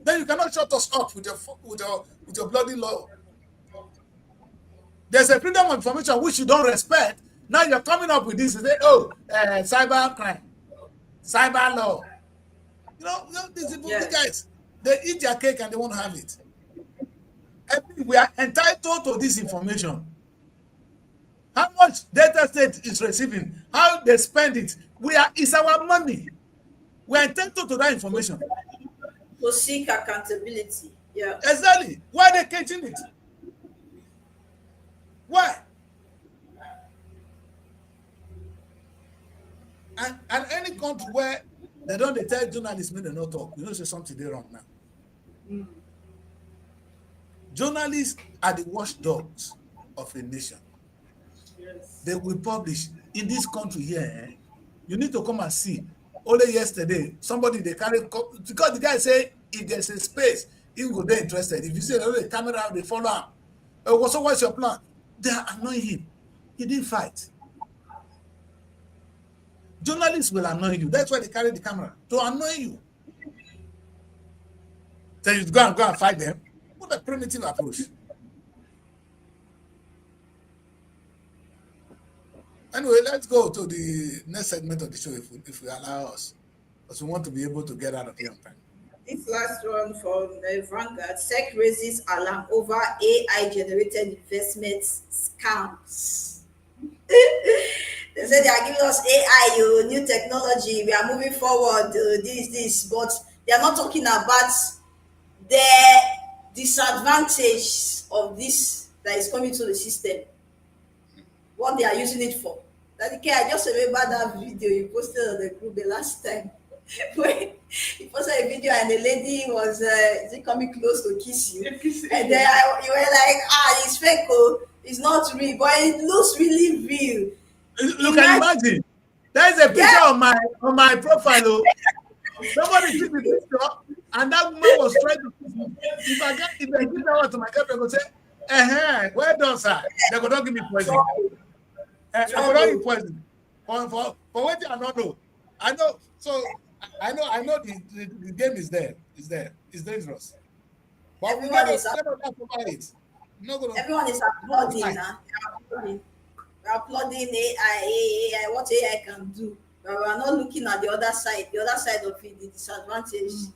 Then you cannot shut us up with your bloody law. There's a freedom of information which you don't respect. Now you're coming up with this and say, cyber crime, cyber law. You know these people, these guys, they eat their cake and they won't have it. We are entitled to this information. How much Delta State is receiving, how they spend it, it's our money. We are entitled to that information. To seek accountability. Yeah. Exactly. Why are they catching it? Why? And any country where they tell journalists may they not talk, you know, say something they wrong now. Journalists are the watchdogs of a nation. Yes. They will publish in this country here. You need to come and see. Only yesterday, somebody they carry because the guy say if there's a space, he will be interested. If you say the camera, they follow him. So what's your plan? They are annoying him. He didn't fight. Journalists will annoy you. That's why they carry the camera to annoy you. So you go and fight them. What a primitive approach. Anyway, let's go to the next segment of the show if we allow us, because we want to be able to get out of here on time. This last one from Vanguard. SEC raises alarm over AI-generated investment scams. They say they are giving us AI, new technology. We are moving forward. This, but they are not talking about the disadvantage of this that is coming to the system. What they are using it for. I just remember that video you posted on the group the last time. When you posted a video and the lady was coming close to kiss you. And then you were like, it's fake, it's not real, but it looks really real. You can imagine. There is a picture on my profile. Somebody took the picture and that woman was trying to kiss me. If I give that one to my girlfriend, I go say, well done, sir. They go not give me poison. I will not give poison. For what I don't know. I know. So I know the game is there. It's there. It's dangerous. But everyone is applauding now. We're applauding AI, what AI can do. But we're not looking at the other side. The other side of it, the disadvantage,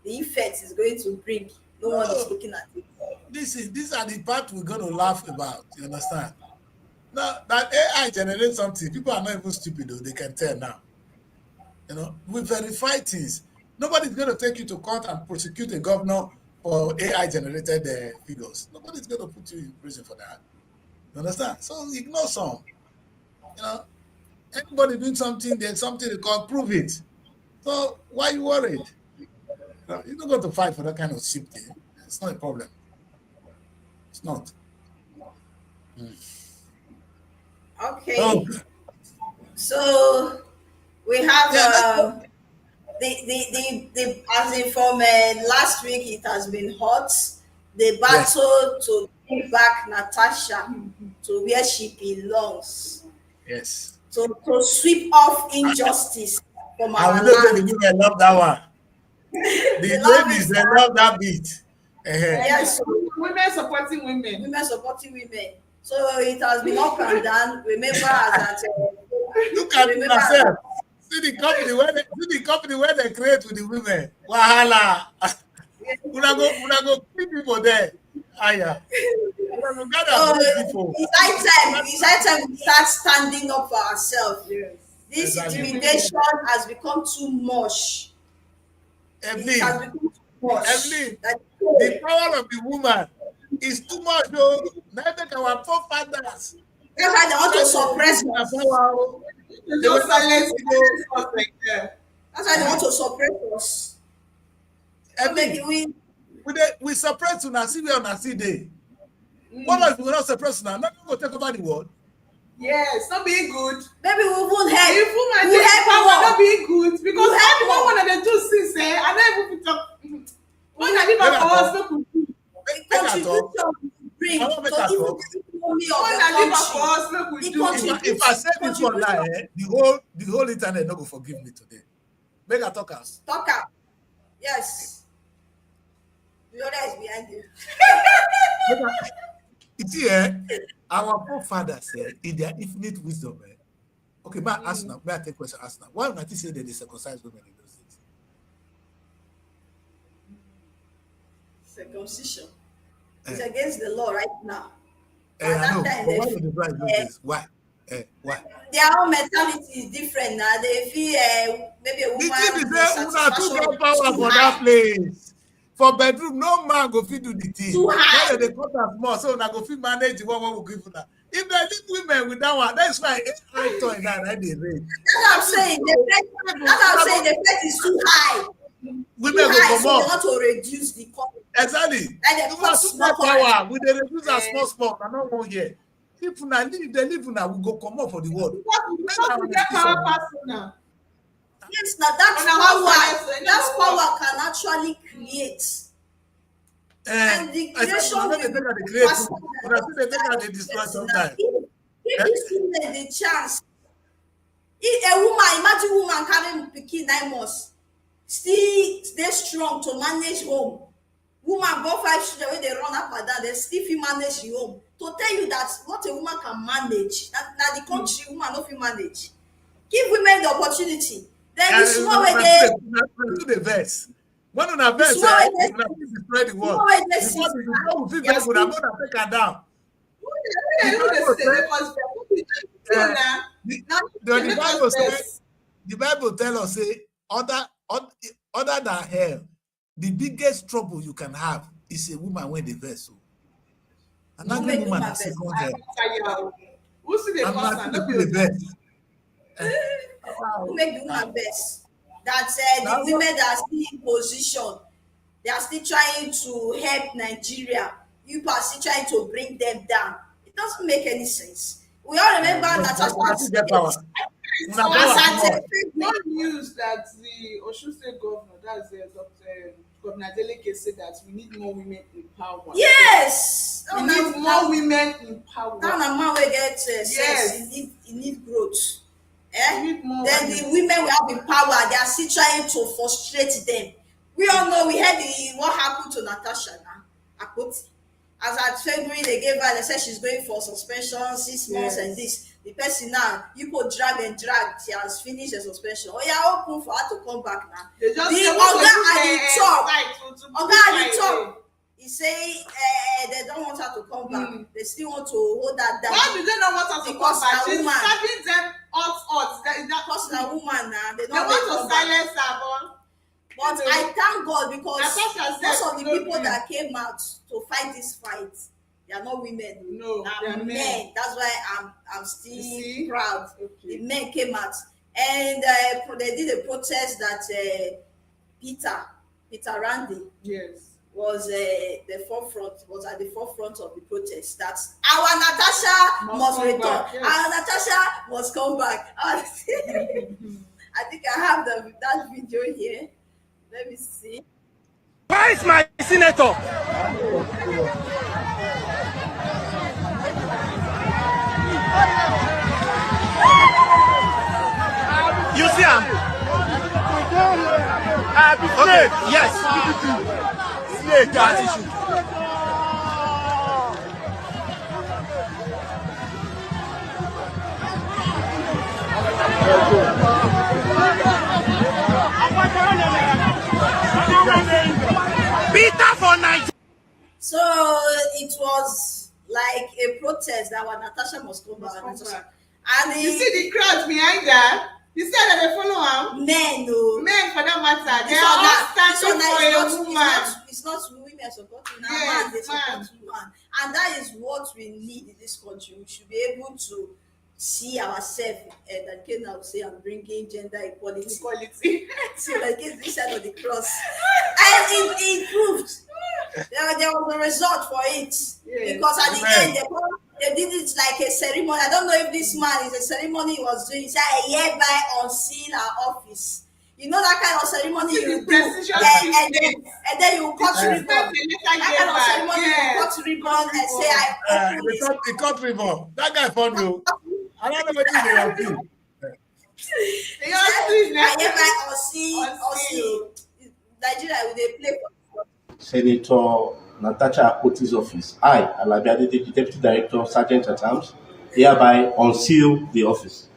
the effect is going to bring. No one is looking at it. These are the part we're going to laugh about. You understand? Now that AI generates something, people are not even stupid though. They can tell now. You know, we verify things. Nobody's going to take you to court and prosecute a governor for AI generated figures. Nobody's going to put you in prison for that. You understand? So ignore some. You know, anybody doing something, there's something they call prove it. So why are you worried? You're not going to fight for that kind of shit thing. It's not a problem. It's not. Okay. Oh, So we have yeah, the as in from last week it has been hot. The battle to bring back Natasha to where she belongs. yes. To sweep off injustice from I our will not say the land. women love that one. The love ladies, it. they love that beat. Yes, Women supporting women. women supporting women. So it has been up and down. Remember that. Look at remember yourself. See the company where they create with the women. Wahala. We go keep people there. Aya. We go gather with people. It's high time we start standing up for ourselves. Yes. This Exactly. intimidation has become too much. It has Evelyn, become too much. Evelyn, That- the power of the woman is too much, though. Now make our forefathers. That's why they want to suppress us. They will silence us like that. That's why they want to suppress us. So maybe we suppress una see where una see dey. What if we will not suppress una? Nothing go take over the world. Yes, not being good. maybe we won't help. If woman We take help power, more. not being good. Because We help everyone more. one of the two since I don't even fit talk. When I leave Make her for I us, talk. no good. The Make I contribution talk. we bring I to want make I even talk. the economy of When the I leave her for country. us, no good. The Do country- If I say this one lie, the whole internet no go forgive me today. Make I talk as. Talk out. Yes. The other is behind you. You see, our forefathers in their infinite wisdom. Okay, but ask now. May I take question? Ask now. Why would I say that they circumcise women in those days? Circumcision. It's against the law right now. I At that know, time, but they why feel- would they do it in those days? Why? Why? Their own mentality is different now. They feel maybe a The woman thing is that una too satisfaction get power too for high. that place. For bedroom, no man go fit do the thing. Too high. Now they cut am small, so una go fit manage the one wey we give una. If they leave women with that one, that's why I toy now that they raise. That's what I'm saying. That's what I'm saying. The price is too high. Women Too go high, come so they up. want to reduce the cost. Exactly. Like they You put want too small much cost. power. We dey reduce am small. I no wan hear. If una leave, they leave una, we go come up for the world. Because we get power person now. Yes, now that's On our house, power. so That's no power can actually create. And the creation I will think they be create. faster But I think they think that they destroy sometimes. Give this woman the chance. If a woman, imagine woman carrying pikin 9 months, still stay strong to manage home. Woman born 5 children when they run up and down, they still fit manage the home. To tell you that what a woman can manage, that the country woman no fit manage. Give women the opportunity. Then the small way they do the verse. When una verse, small way they una fit destroy the world. small way they see. Before we fit vex una, make una take am down. The Bible tell us say other than hell, the biggest trouble you can have is a woman when they verse. So, and that Woman woman do is her second hell. Who see the And person? na No people be dey verse. who make the woman best. That Now, the women that are still in position, they are still trying to help Nigeria. You are still trying to bring them down. It doesn't make any sense. We all remember that una fit get power. Una power small. no news that the Osun State governor, that's Dr. Governor Adeleke, said that we need more women in power. Yes, We need more women in power. Now a man will get sense. Yes. He need growth. We need more Then women. the women we have in power, they are still trying to frustrate them. We all know we heard what happened to Natasha now. Akpoti. As at February, they gave her, they said she's going for suspension, 6 months and this. The person now, you could drag, she has finished the suspension. Oh, yeah, open for her to come back now. They just The say, "What Oga to do at the there, top. side to Oga put at the my top, way." he say they don't want her to come back. They still want to hold her down. Why do they not want her to Because come back? na She's woman. serving them hot. Because na woman now, they They don't want come to back. silence her, but But I thank God because Natasha said most of the no people green. that came out to fight this fight, they are not women. No, they they are are men. men. That's why I'm You still see? proud. Okay. The men came out and they did a protest that Peter Randy Yes. was at the forefront of the protest. That our Natasha must come return. back, yes. Our Natasha must come back. I think I have that video here. Let me see. Where is my senator? You see him? Okay, yes. Snake, that issue. Peter for Nigeria. So it was like a protest that our Natasha must come back. And You see the crowd behind her? You see that they follow her? men, no. Men for that matter. They are all standing for a woman. It's not women supporting her, Yes, man, they support woman. And that is what we need in this country. We should be able to see ourselves, and Ken will say, I'm bringing gender equality. So like this side of the cross. And it proved. There was a result for it. Yes. Because at the Amen. end, they did it like a ceremony. I don't know if this man is a ceremony he was doing. He said, I hereby unseal our office. You know that kind of ceremony See you the do. precision And then you cut Yeah. ribbon. That kind of ceremony you cut ribbon and say, I open this. The cut ribbon. That guy found you. I don't know what they are doing. They all see I now. hereby unseal. Nigeria, they play for Senator Natasha Akpoti's office. I, Alabi Adede, the Deputy Director, Sergeant at Arms, hereby unseal the office.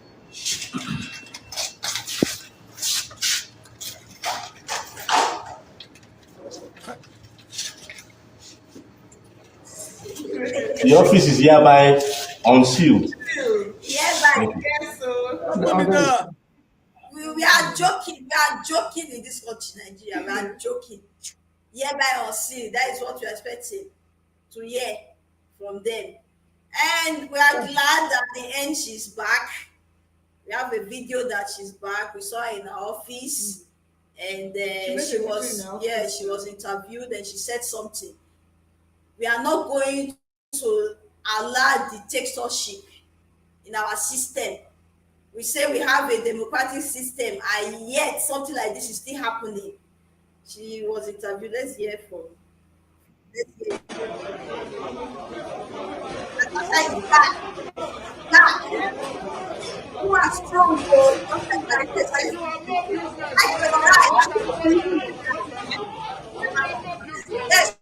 The office is hereby unsealed. hereby. Yes, so. We are joking. We are joking in this country, Nigeria. We are joking. Hereby unsealed. That is what we are expecting to hear from them. And we are glad that the end she's back. We have a video that she's back. We saw her in her office, and she was interviewed, and she said something. We are not going to allow dictatorship in our system. We say we have a democratic system, and yet something like this is still happening. She was interviewed. Let's hear from. Natasha is back. Back. Who are strong, though. Yes.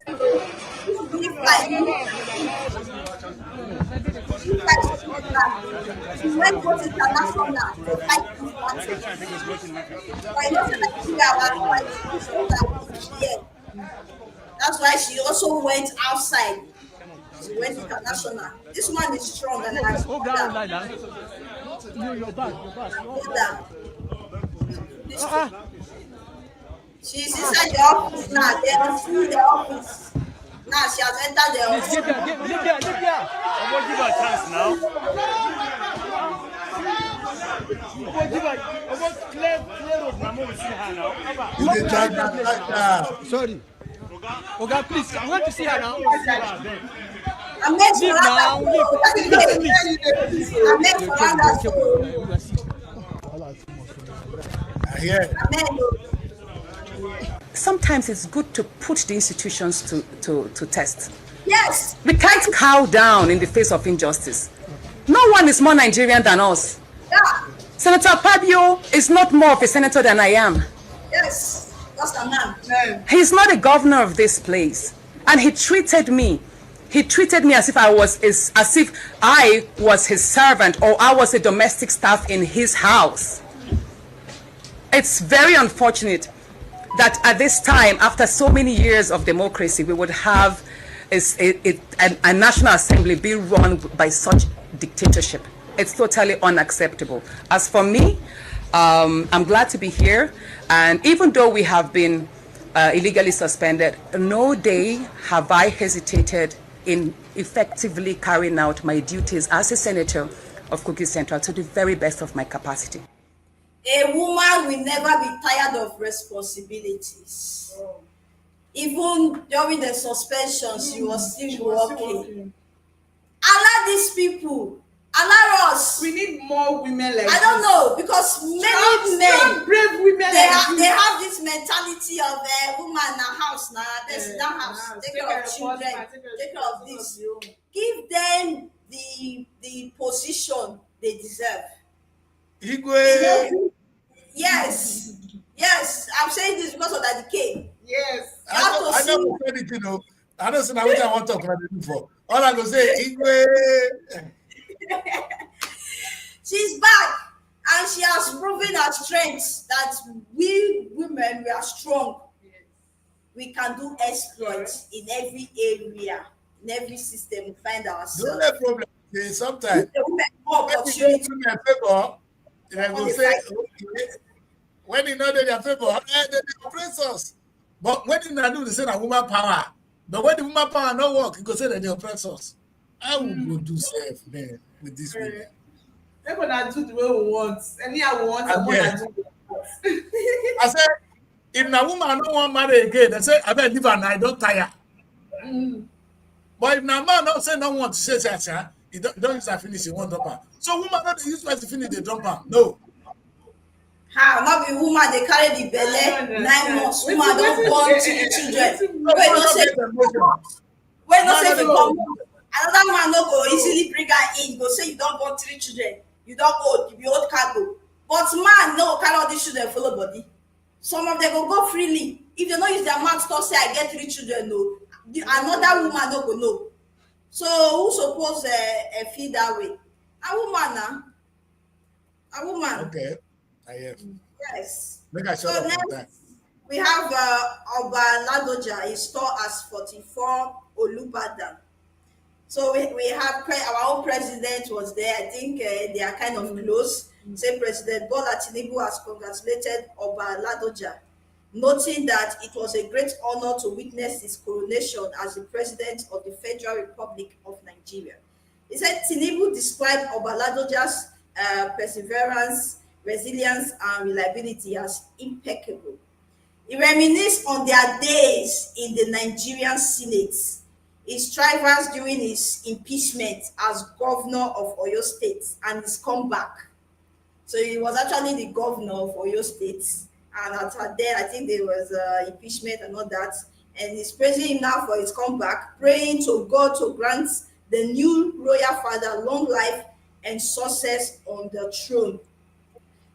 She went to international to fight this battle. I know that that's why she also went outside. She went international. This man is strong and has She's inside the office now. They are through the office. Now she has entered the office. I'm going to give her a chance now. I'm going to clear road. I'm going to see her now. You dey drag Natasha. Sorry. Oga, please, I want to see her now. I'm meant to Leave run now, I'm meant to run that I hear. Sometimes it's good to put the institutions to test. Yes. We can't cow down in the face of injustice. No one is more Nigerian than us. Yeah. Senator Fabio is not more of a senator than I am. Yes. That's the man. He's not a governor of this place. And he treated me as if I was his servant or I was a domestic staff in his house. It's very unfortunate that at this time, after so many years of democracy, we would have a National Assembly be run by such dictatorship. It's totally unacceptable. As for me, I'm glad to be here, and even though we have been illegally suspended, no day have I hesitated in effectively carrying out my duties as a senator of Kogi Central to the very best of my capacity. A woman will never be tired of responsibilities. Even during the suspensions, she was still working. Allow these people, allow us. We need more women like I don't know, because many men, brave women they like have this mentality of a woman in a house now. They sit down house, take care of children, take care of this. Give them the position they deserve. Igwe. Yes, yes. I'm saying this because of that decay. Yes. I know anything, you know. I don't know what I want to talk about it before. All I go say, Igwe. She's back, and she has proven her strength that we women, we are strong. We can do exploits in every area, in every system. We find ourselves. The only problem is sometimes more opportunity. They will say, when you know their favor, they oppress us. But when you do, they say that woman power. But when the woman power not work, you go say that they oppress us. I will go do safe, man, with this women. They're gonna do the way we want. Anyhow we want, I'm gonna do it. I said, if a woman don't want marry again, they say, I better leave her and I don't tire. But if a man don't say no want to say that, he don't use that finish, he won't dump her. So woman not use to finish, they dump her. No. How not be woman they carry the belly 9 months. Woman don't born 2 children. Wait, no say if you come. Another man no go easily bring her in. Go say you don't born 3 children. You don't old. You be old cargo. But man no carry all these children follow body. Some of them go freely. If they don't use their mouth to say I get 3 children, no. Another woman no go no. So who suppose feel that way? A woman now. A woman. Okay. I am. Yes. Make I shut So up next, that. we have Oba Ladoja is stored as 44 Olubadan. So we have our own president was there. I think they are kind of close. Say President Bola Tinubu has congratulated Oba Ladoja, noting that it was a great honor to witness his coronation as the president of the Federal Republic of Nigeria. He said Tinubu described Oba Ladoja's perseverance, resilience, and reliability as impeccable. He reminisced on their days in the Nigerian Senate, his trials during his impeachment as governor of Oyo State and his comeback. So he was actually the governor of Oyo State, and after that, I think there was impeachment and all that. And he's praising him now for his comeback, praying to God to grant the new royal father long life and success on the throne,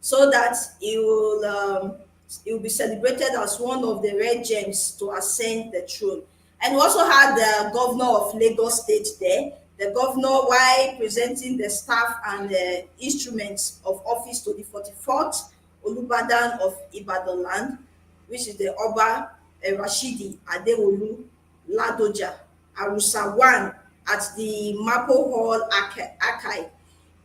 so that he will be celebrated as one of the rare gems to ascend the throne. And we also had the governor of Lagos State there. The governor, while presenting the staff and the instruments of office to the 44th Olubadan of Ibadan land, which is the Oba Rashidi Adewolu Ladoja Arusa 1 at the Mapo Hall Archive,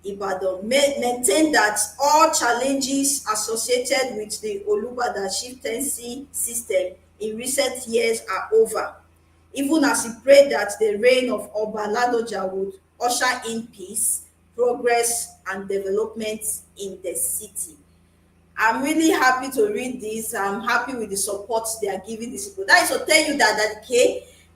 Ibadan, maintained that all challenges associated with the Olubadan chieftaincy system in recent years are over, even as he prayed that the reign of Oba Ladoja would usher in peace, progress, and development in the city. I'm really happy to read this. I'm happy with the support they are giving these people. That is to tell you that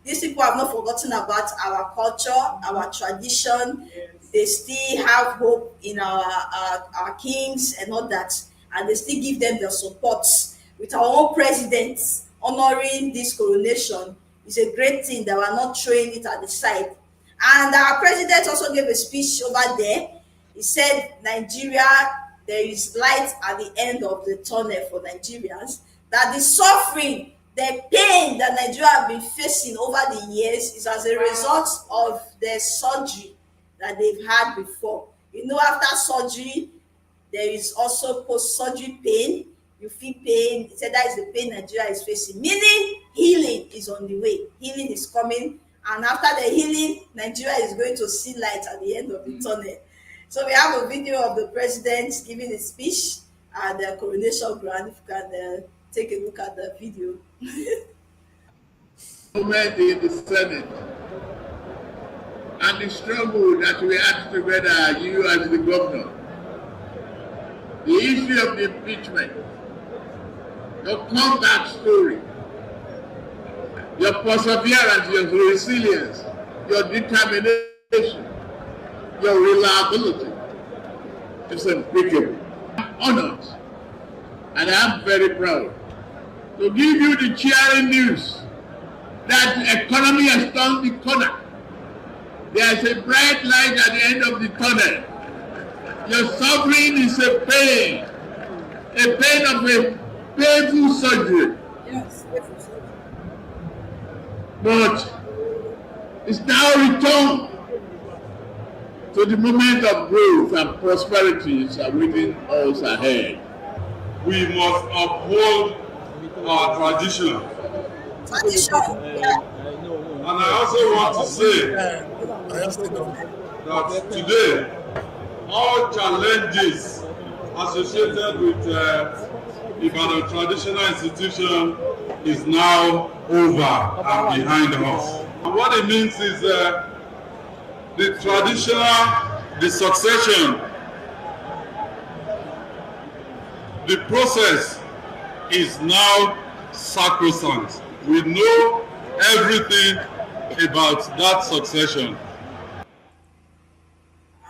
these people have not forgotten about our culture, our tradition. Yes. They still have hope in our kings and all that, and they still give them their support. With our own president honoring this coronation, it's a great thing that we're not throwing it at the side. And our president also gave a speech over there. He said, Nigeria, there is light at the end of the tunnel for Nigerians, that the suffering, the pain that Nigeria have been facing over the years is as a result of the surgery that they've had before. You know, after surgery, there is also post-surgery pain. You feel pain. He said that is the pain Nigeria is facing, meaning healing is on the way. Healing is coming. And after the healing, Nigeria is going to see light at the end of the tunnel. So we have a video of the president giving a speech, at the coronation ground. If you can take a look at the video. Moment in the Senate and the struggle that we had together, you as the governor, the issue of the impeachment, your comeback story, your perseverance, your resilience, your determination, your reliability is unspeakable. I'm honored and I'm very proud to give you the cheering news that the economy has turned the corner. There is a bright light at the end of the tunnel. Your suffering is a pain of a painful surgery. Yes. But it's now returned to the moment of growth and prosperity is awaiting us ahead. We must uphold our tradition. And I also want to say that today, all challenges associated with Ibadan Traditional Institution is now over and behind us. And what it means is the succession, the process is now sacrosanct. We know everything about that succession.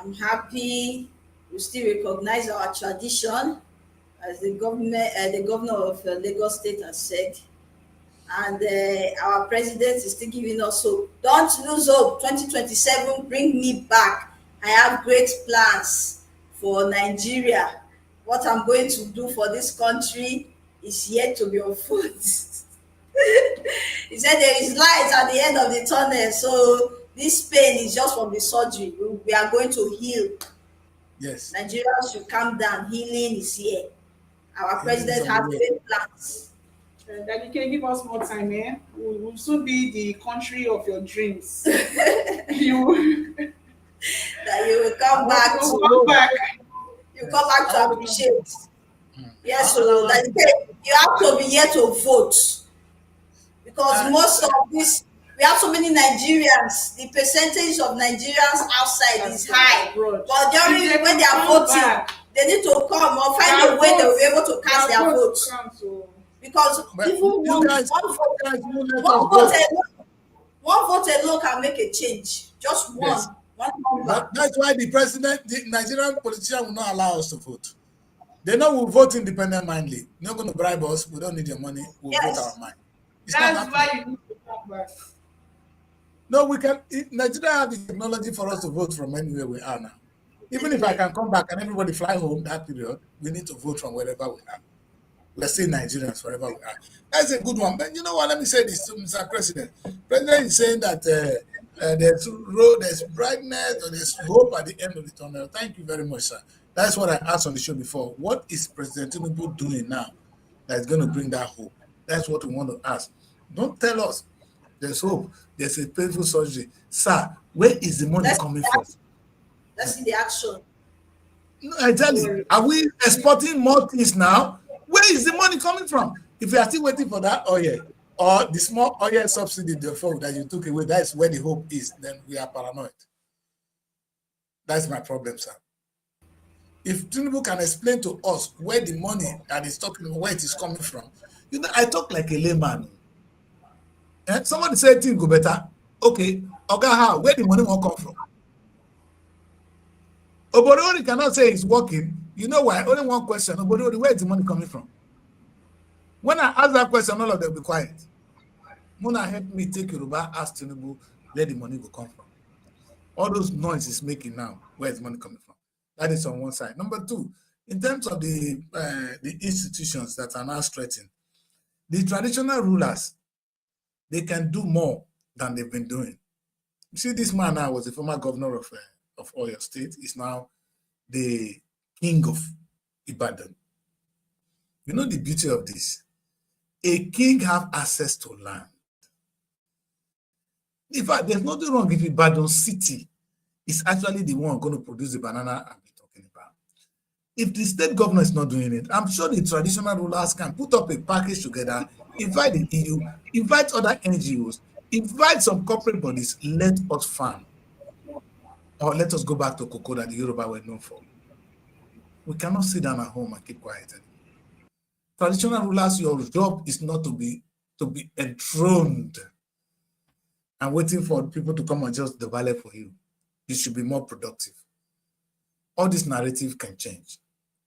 I'm happy we still recognize our tradition, as the governor of Lagos State has said, and our president is still giving us hope. Don't lose hope. 2027, bring me back. I have great plans for Nigeria. What I'm going to do for this country is yet to be unfolded. He said there is light at the end of the tunnel, so this pain is just from the surgery. We are going to heal. Yes. Nigeria should calm down. Healing is here. Our president has great plans. Daddy, can you give us more time, eh? We will soon be the country of your dreams. That you will come back to. You come back to appreciate. Yes, so that you have to be here to vote, because most of this, we have so many Nigerians. The percentage of Nigerians outside is high, but during when they are voting, they need to come or find a way they will be able to cast their votes. Because even one vote alone can make a change. Just one. Yes. That's why the Nigerian politician will not allow us to vote. They know we'll vote independent mindedly. They're not going to bribe us. We don't need your money. We'll vote our mind. That's why you need to come back. No, we can. Nigeria have the technology for us to vote from anywhere we are now. Even if I can come back and everybody fly home that period, we need to vote from wherever we are. We're still Nigerians wherever we are. That's a good one. But you know what? Let me say this to Mr. President. President is saying that there's brightness or there's hope at the end of the tunnel. Thank you very much, sir. That's what I asked on the show before. What is President Tinubu doing now that's going to bring that hope? That's what we want to ask. Don't tell us there's hope. There's a painful surgery. Sir, where is the money coming from? Let's see the action. No, I tell you, are we exporting more things now? Where is the money coming from? If we are still waiting for that oil or the small oil subsidy therefore that you took away, that's where the hope is, then we are paranoid. That's my problem, sir. If Tinubu can explain to us where the money that is talking about, where it is coming from, you know, I talk like a layman. And somebody said things go better. Okay, how? Where the money won't come from? Obodori cannot say it's working. You know why? Only one question. Obodori, where is the money coming from? When I ask that question, all of them will be quiet. Muna help me take Yoruba, ask Tinubu, where the money will come from. All those noise is making now, where is the money coming from? That is on one side. Number two, in terms of the institutions that are now threatened, the traditional rulers, they can do more than they've been doing. You see, this man now was the former governor of Oyo State. He's now the king of Ibadan. You know the beauty of this? A king have access to land. In fact, there's nothing wrong if Ibadan city is actually the one going to produce the banana I'm talking about. If the state governor is not doing it, I'm sure the traditional rulers can put up a package together, invite the EU, invite other NGOs, invite some corporate bodies, let us farm. Or let us go back to cocoa that the Yoruba were known for. We cannot sit down at home and keep quiet anymore. Traditional rulers, your job is not to be enthroned and waiting for people to come and just develop for you. You should be more productive. All this narrative can change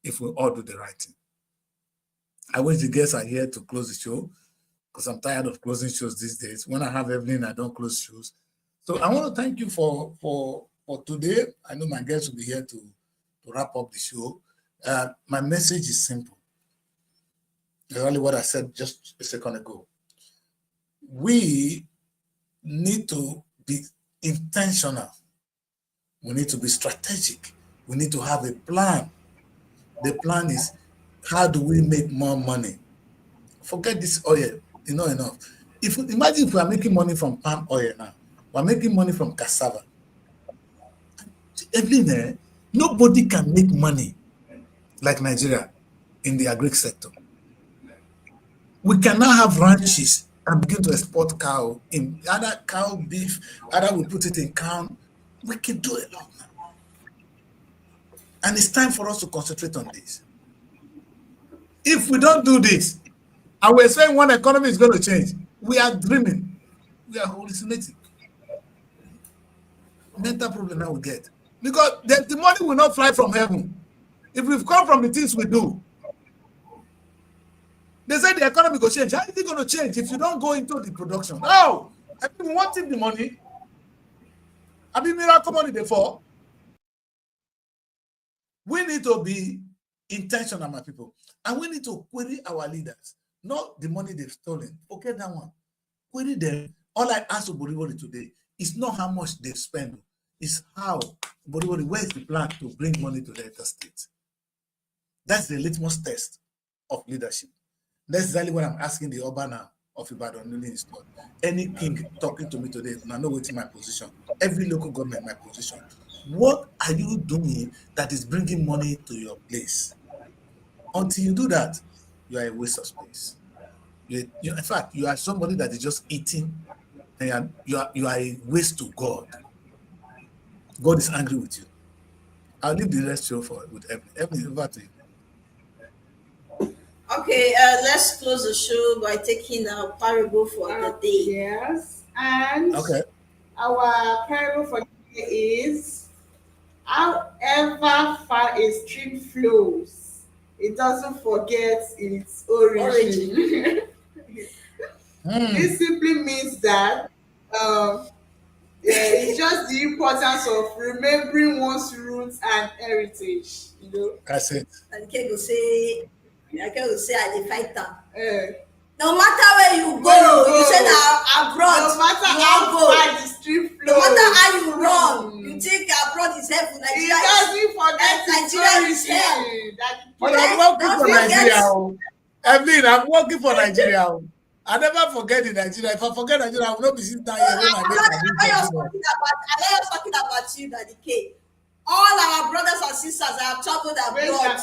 if we all do the right thing. I wish the guests are here to close the show because I'm tired of closing shows these days. When I have Evelyn, I don't close shows. So I want to thank you for today. I know my guests will be here to wrap up the show. My message is simple. Exactly what I said just a second ago. We need to be intentional. We need to be strategic. We need to have a plan. The plan is, how do we make more money? Forget this oil, enough. Imagine if we are making money from palm oil now. We're making money from cassava. Evelyn, nobody can make money like Nigeria in the agri sector. We cannot have ranches and begin to export cow in either cow beef, either we put it in cow. We can do a lot now. And it's time for us to concentrate on this. If we don't do this, and we're saying one economy is going to change, we are dreaming. We are hallucinating. Mental problem now we get. Because the money will not fly from heaven. If we've come from the things we do, they say the economy will change. How is it going to change if you don't go into the production? No! I mean, we wanted the money. I mean, miracle money before. We need to be intentional, my people. And we need to query our leaders. Not the money they've stolen. Okay, that one. Query them. All I ask of Boribori today is not how much they've spent. It's how, Boribori, where's the plan to bring money to Delta State? That's the litmus test of leadership. That's exactly what I'm asking the Oba of Ibadan newly installed. Any king talking to me today, I know what's my position. Every local government, my position. What are you doing that is bringing money to your place? Until you do that, you are a waste of space. In fact, you are somebody that is just eating, and you are a waste to God. God is angry with you. I'll leave the rest show with Evelyn. Evelyn, over to you. Okay, let's close the show by taking our parable for the day. Yes, and okay. Our parable for the day is, however far a stream flows, it doesn't forget its origin. This simply means that it's just the importance of remembering one's roots and heritage. That's it. And Ken will say, I dey fight am. No matter where you go, you say na abroad. No matter how far the stream flows, no matter how you run, you think abroad is heaven. Nigeria is hell. But I'm working for Nigeria. Evelyn, I'm working for Nigeria. I never forget in Nigeria. If I forget Nigeria, I will not be sitting down here. I'm not talking about you, Daddy K. All our brothers and sisters that have traveled abroad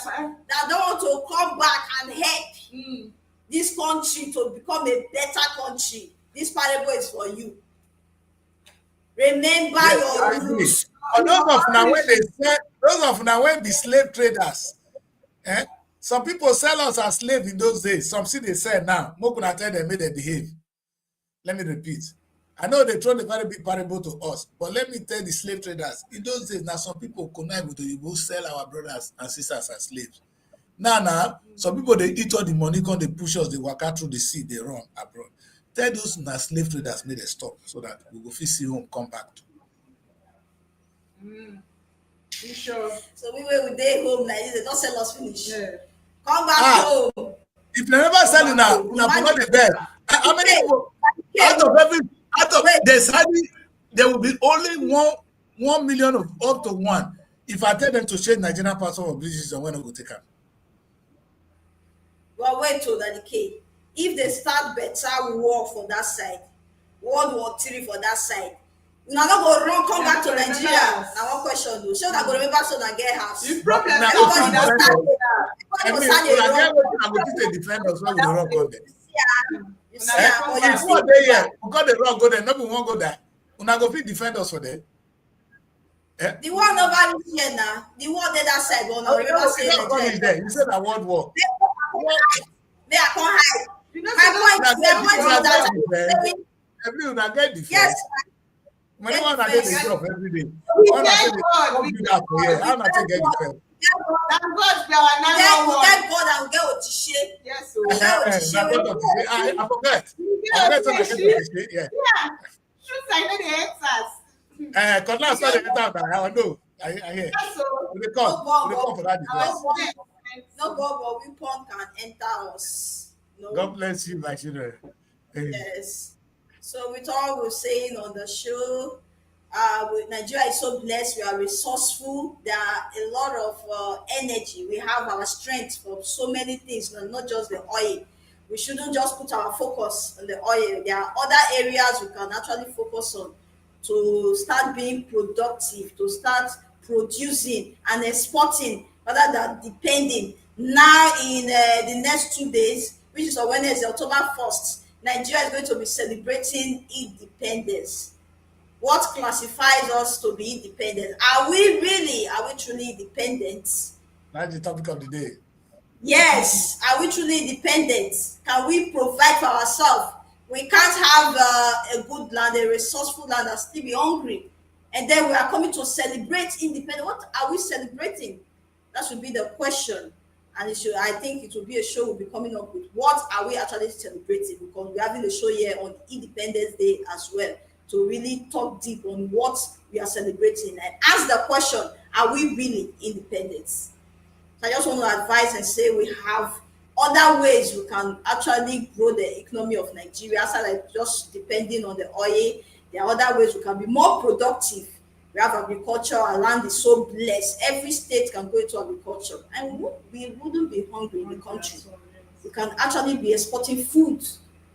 that don't want to come back and help this country to become a better country. This parable is for you. Remember your roots. Those of now when the slave traders, some people sell us as slaves in those days. Some see they sell now. More can I tell them, may they behave. Let me repeat. I know they throw a very big parable to us, but let me tell the slave traders, in those days, now some people connive with you, will sell our brothers and sisters as slaves. Now, some people, they eat all the money, come they push us, they walk out through the sea, they run abroad. Tell those now slave traders, may they stop, so that we will see home, come back to. You sure? So we will stay home like this, they don't sell us finish. Yeah. Come back home. If they never sell it now, promote the bed. How many people, there will be only 1 million of up to 1. If I tell them to change Nigerian passport for British, then when I go take them. Well, wait till that decay. If they start better war for that side, World War III for that side, Una no go run come back to Nigeria. Na one question though. So una go remember so na get house. The problem Now, is if Everybody you go defend start us, I mean, dey una run. get wetin I go fit dey defend us when we dey run go there. You see am, but you If see, one dey here, we go dey run go there, no be one go die. Una go fit defend us for there. the one over here now, the one dey that side, but una remember say You come Nigeria. there. You said that world war. May I come hide? you know, My point Una get is that defend. Every una get defend. yes, When one na dey dey drop every day. We One na say thank dey God, come we do that for here. How na take get defend? thank God we are then now we one. get God and we get Otishe. Yes, so Yeah. Na God of the day. I forget. I forget when I get to the day. Yeah. yeah, shoot I know the answers. Cutlass not the enter now. I know. I hear. Yes, so We dey come. We dey come for that defense. No God, but weapon can enter us. No. God bless you, my children. Yes. So with all we're saying on the show, Nigeria is so blessed. We are resourceful. There are a lot of energy. We have our strength for so many things, not just the oil. We shouldn't just put our focus on the oil. There are other areas we can actually focus on to start being productive, to start producing and exporting rather than depending. Now in the next 2 days, which is on Wednesday, October 1st, Nigeria is going to be celebrating independence. What classifies us to be independent? Are we truly independent? That's the topic of the day. Yes. Are we truly independent? Can we provide for ourselves? We can't have a good land, a resourceful land, and still be hungry. And then we are coming to celebrate independence. What are we celebrating? That should be the question. And I think it will be a show we'll be coming up with. What are we actually celebrating? Because we're having a show here on Independence Day as well, to really talk deep on what we are celebrating and ask the question, are we really independent? So I just want to advise and say we have other ways we can actually grow the economy of Nigeria, aside like just depending on the oil. There are other ways we can be more productive. We have agriculture, our land is so blessed. Every state can go into agriculture and we wouldn't be hungry in the country. We can actually be exporting food.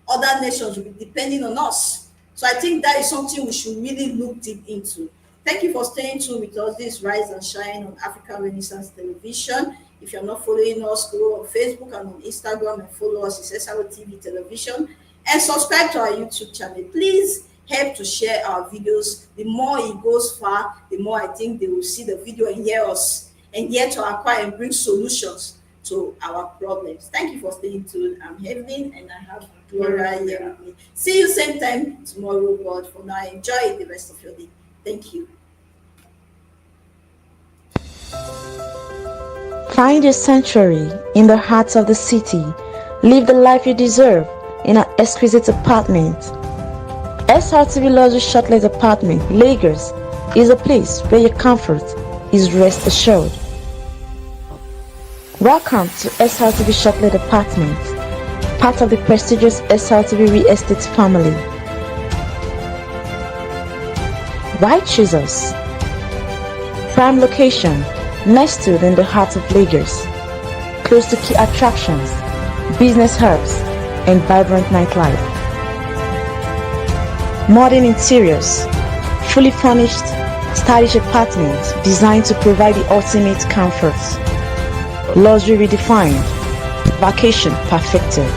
Other nations will be depending on us. So I think that is something we should really look deep into. Thank you for staying tuned with us. This Rise and Shine on African Renaissance Television. If you're not following us, go on Facebook and on Instagram and follow us. It's SRO TV Television. And subscribe to our YouTube channel. Please help to share our videos. The more it goes far, the more I think they will see the video and hear us and here to acquire and bring solutions to our problems. Thank you for staying tuned. I'm Evelyn and I have Gloria here with me. See you same time tomorrow, God. For now, enjoy the rest of your day. Thank you. Find your sanctuary in the heart of the city. Live the life you deserve in an exquisite apartment. SRTV Luxury Shortlet Apartment, Lagos, is a place where your comfort is rest assured. Welcome to SRTV Shortlet Apartment, part of the prestigious SRTV Real Estate family. Why choose us? Prime location, nestled in the heart of Lagos, close to key attractions, business hubs, and vibrant nightlife. Modern interiors, fully furnished, stylish apartments designed to provide the ultimate comfort. Luxury redefined, vacation perfected.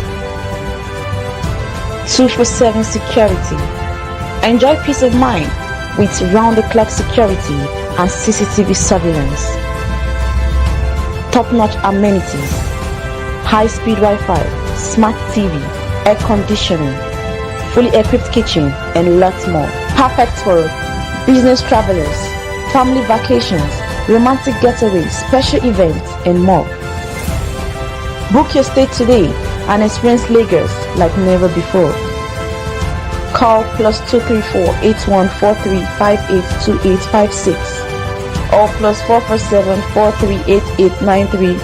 24/7 security. Enjoy peace of mind with round-the-clock security and CCTV surveillance. Top-notch amenities, high-speed Wi-Fi, smart TV, air conditioning, fully equipped kitchen, and lots more. Perfect for business travelers, family vacations, romantic getaways, special events, and more. Book your stay today and experience Lagos like never before. Call +234 8143 582856 or +447 438893.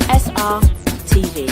SR TV.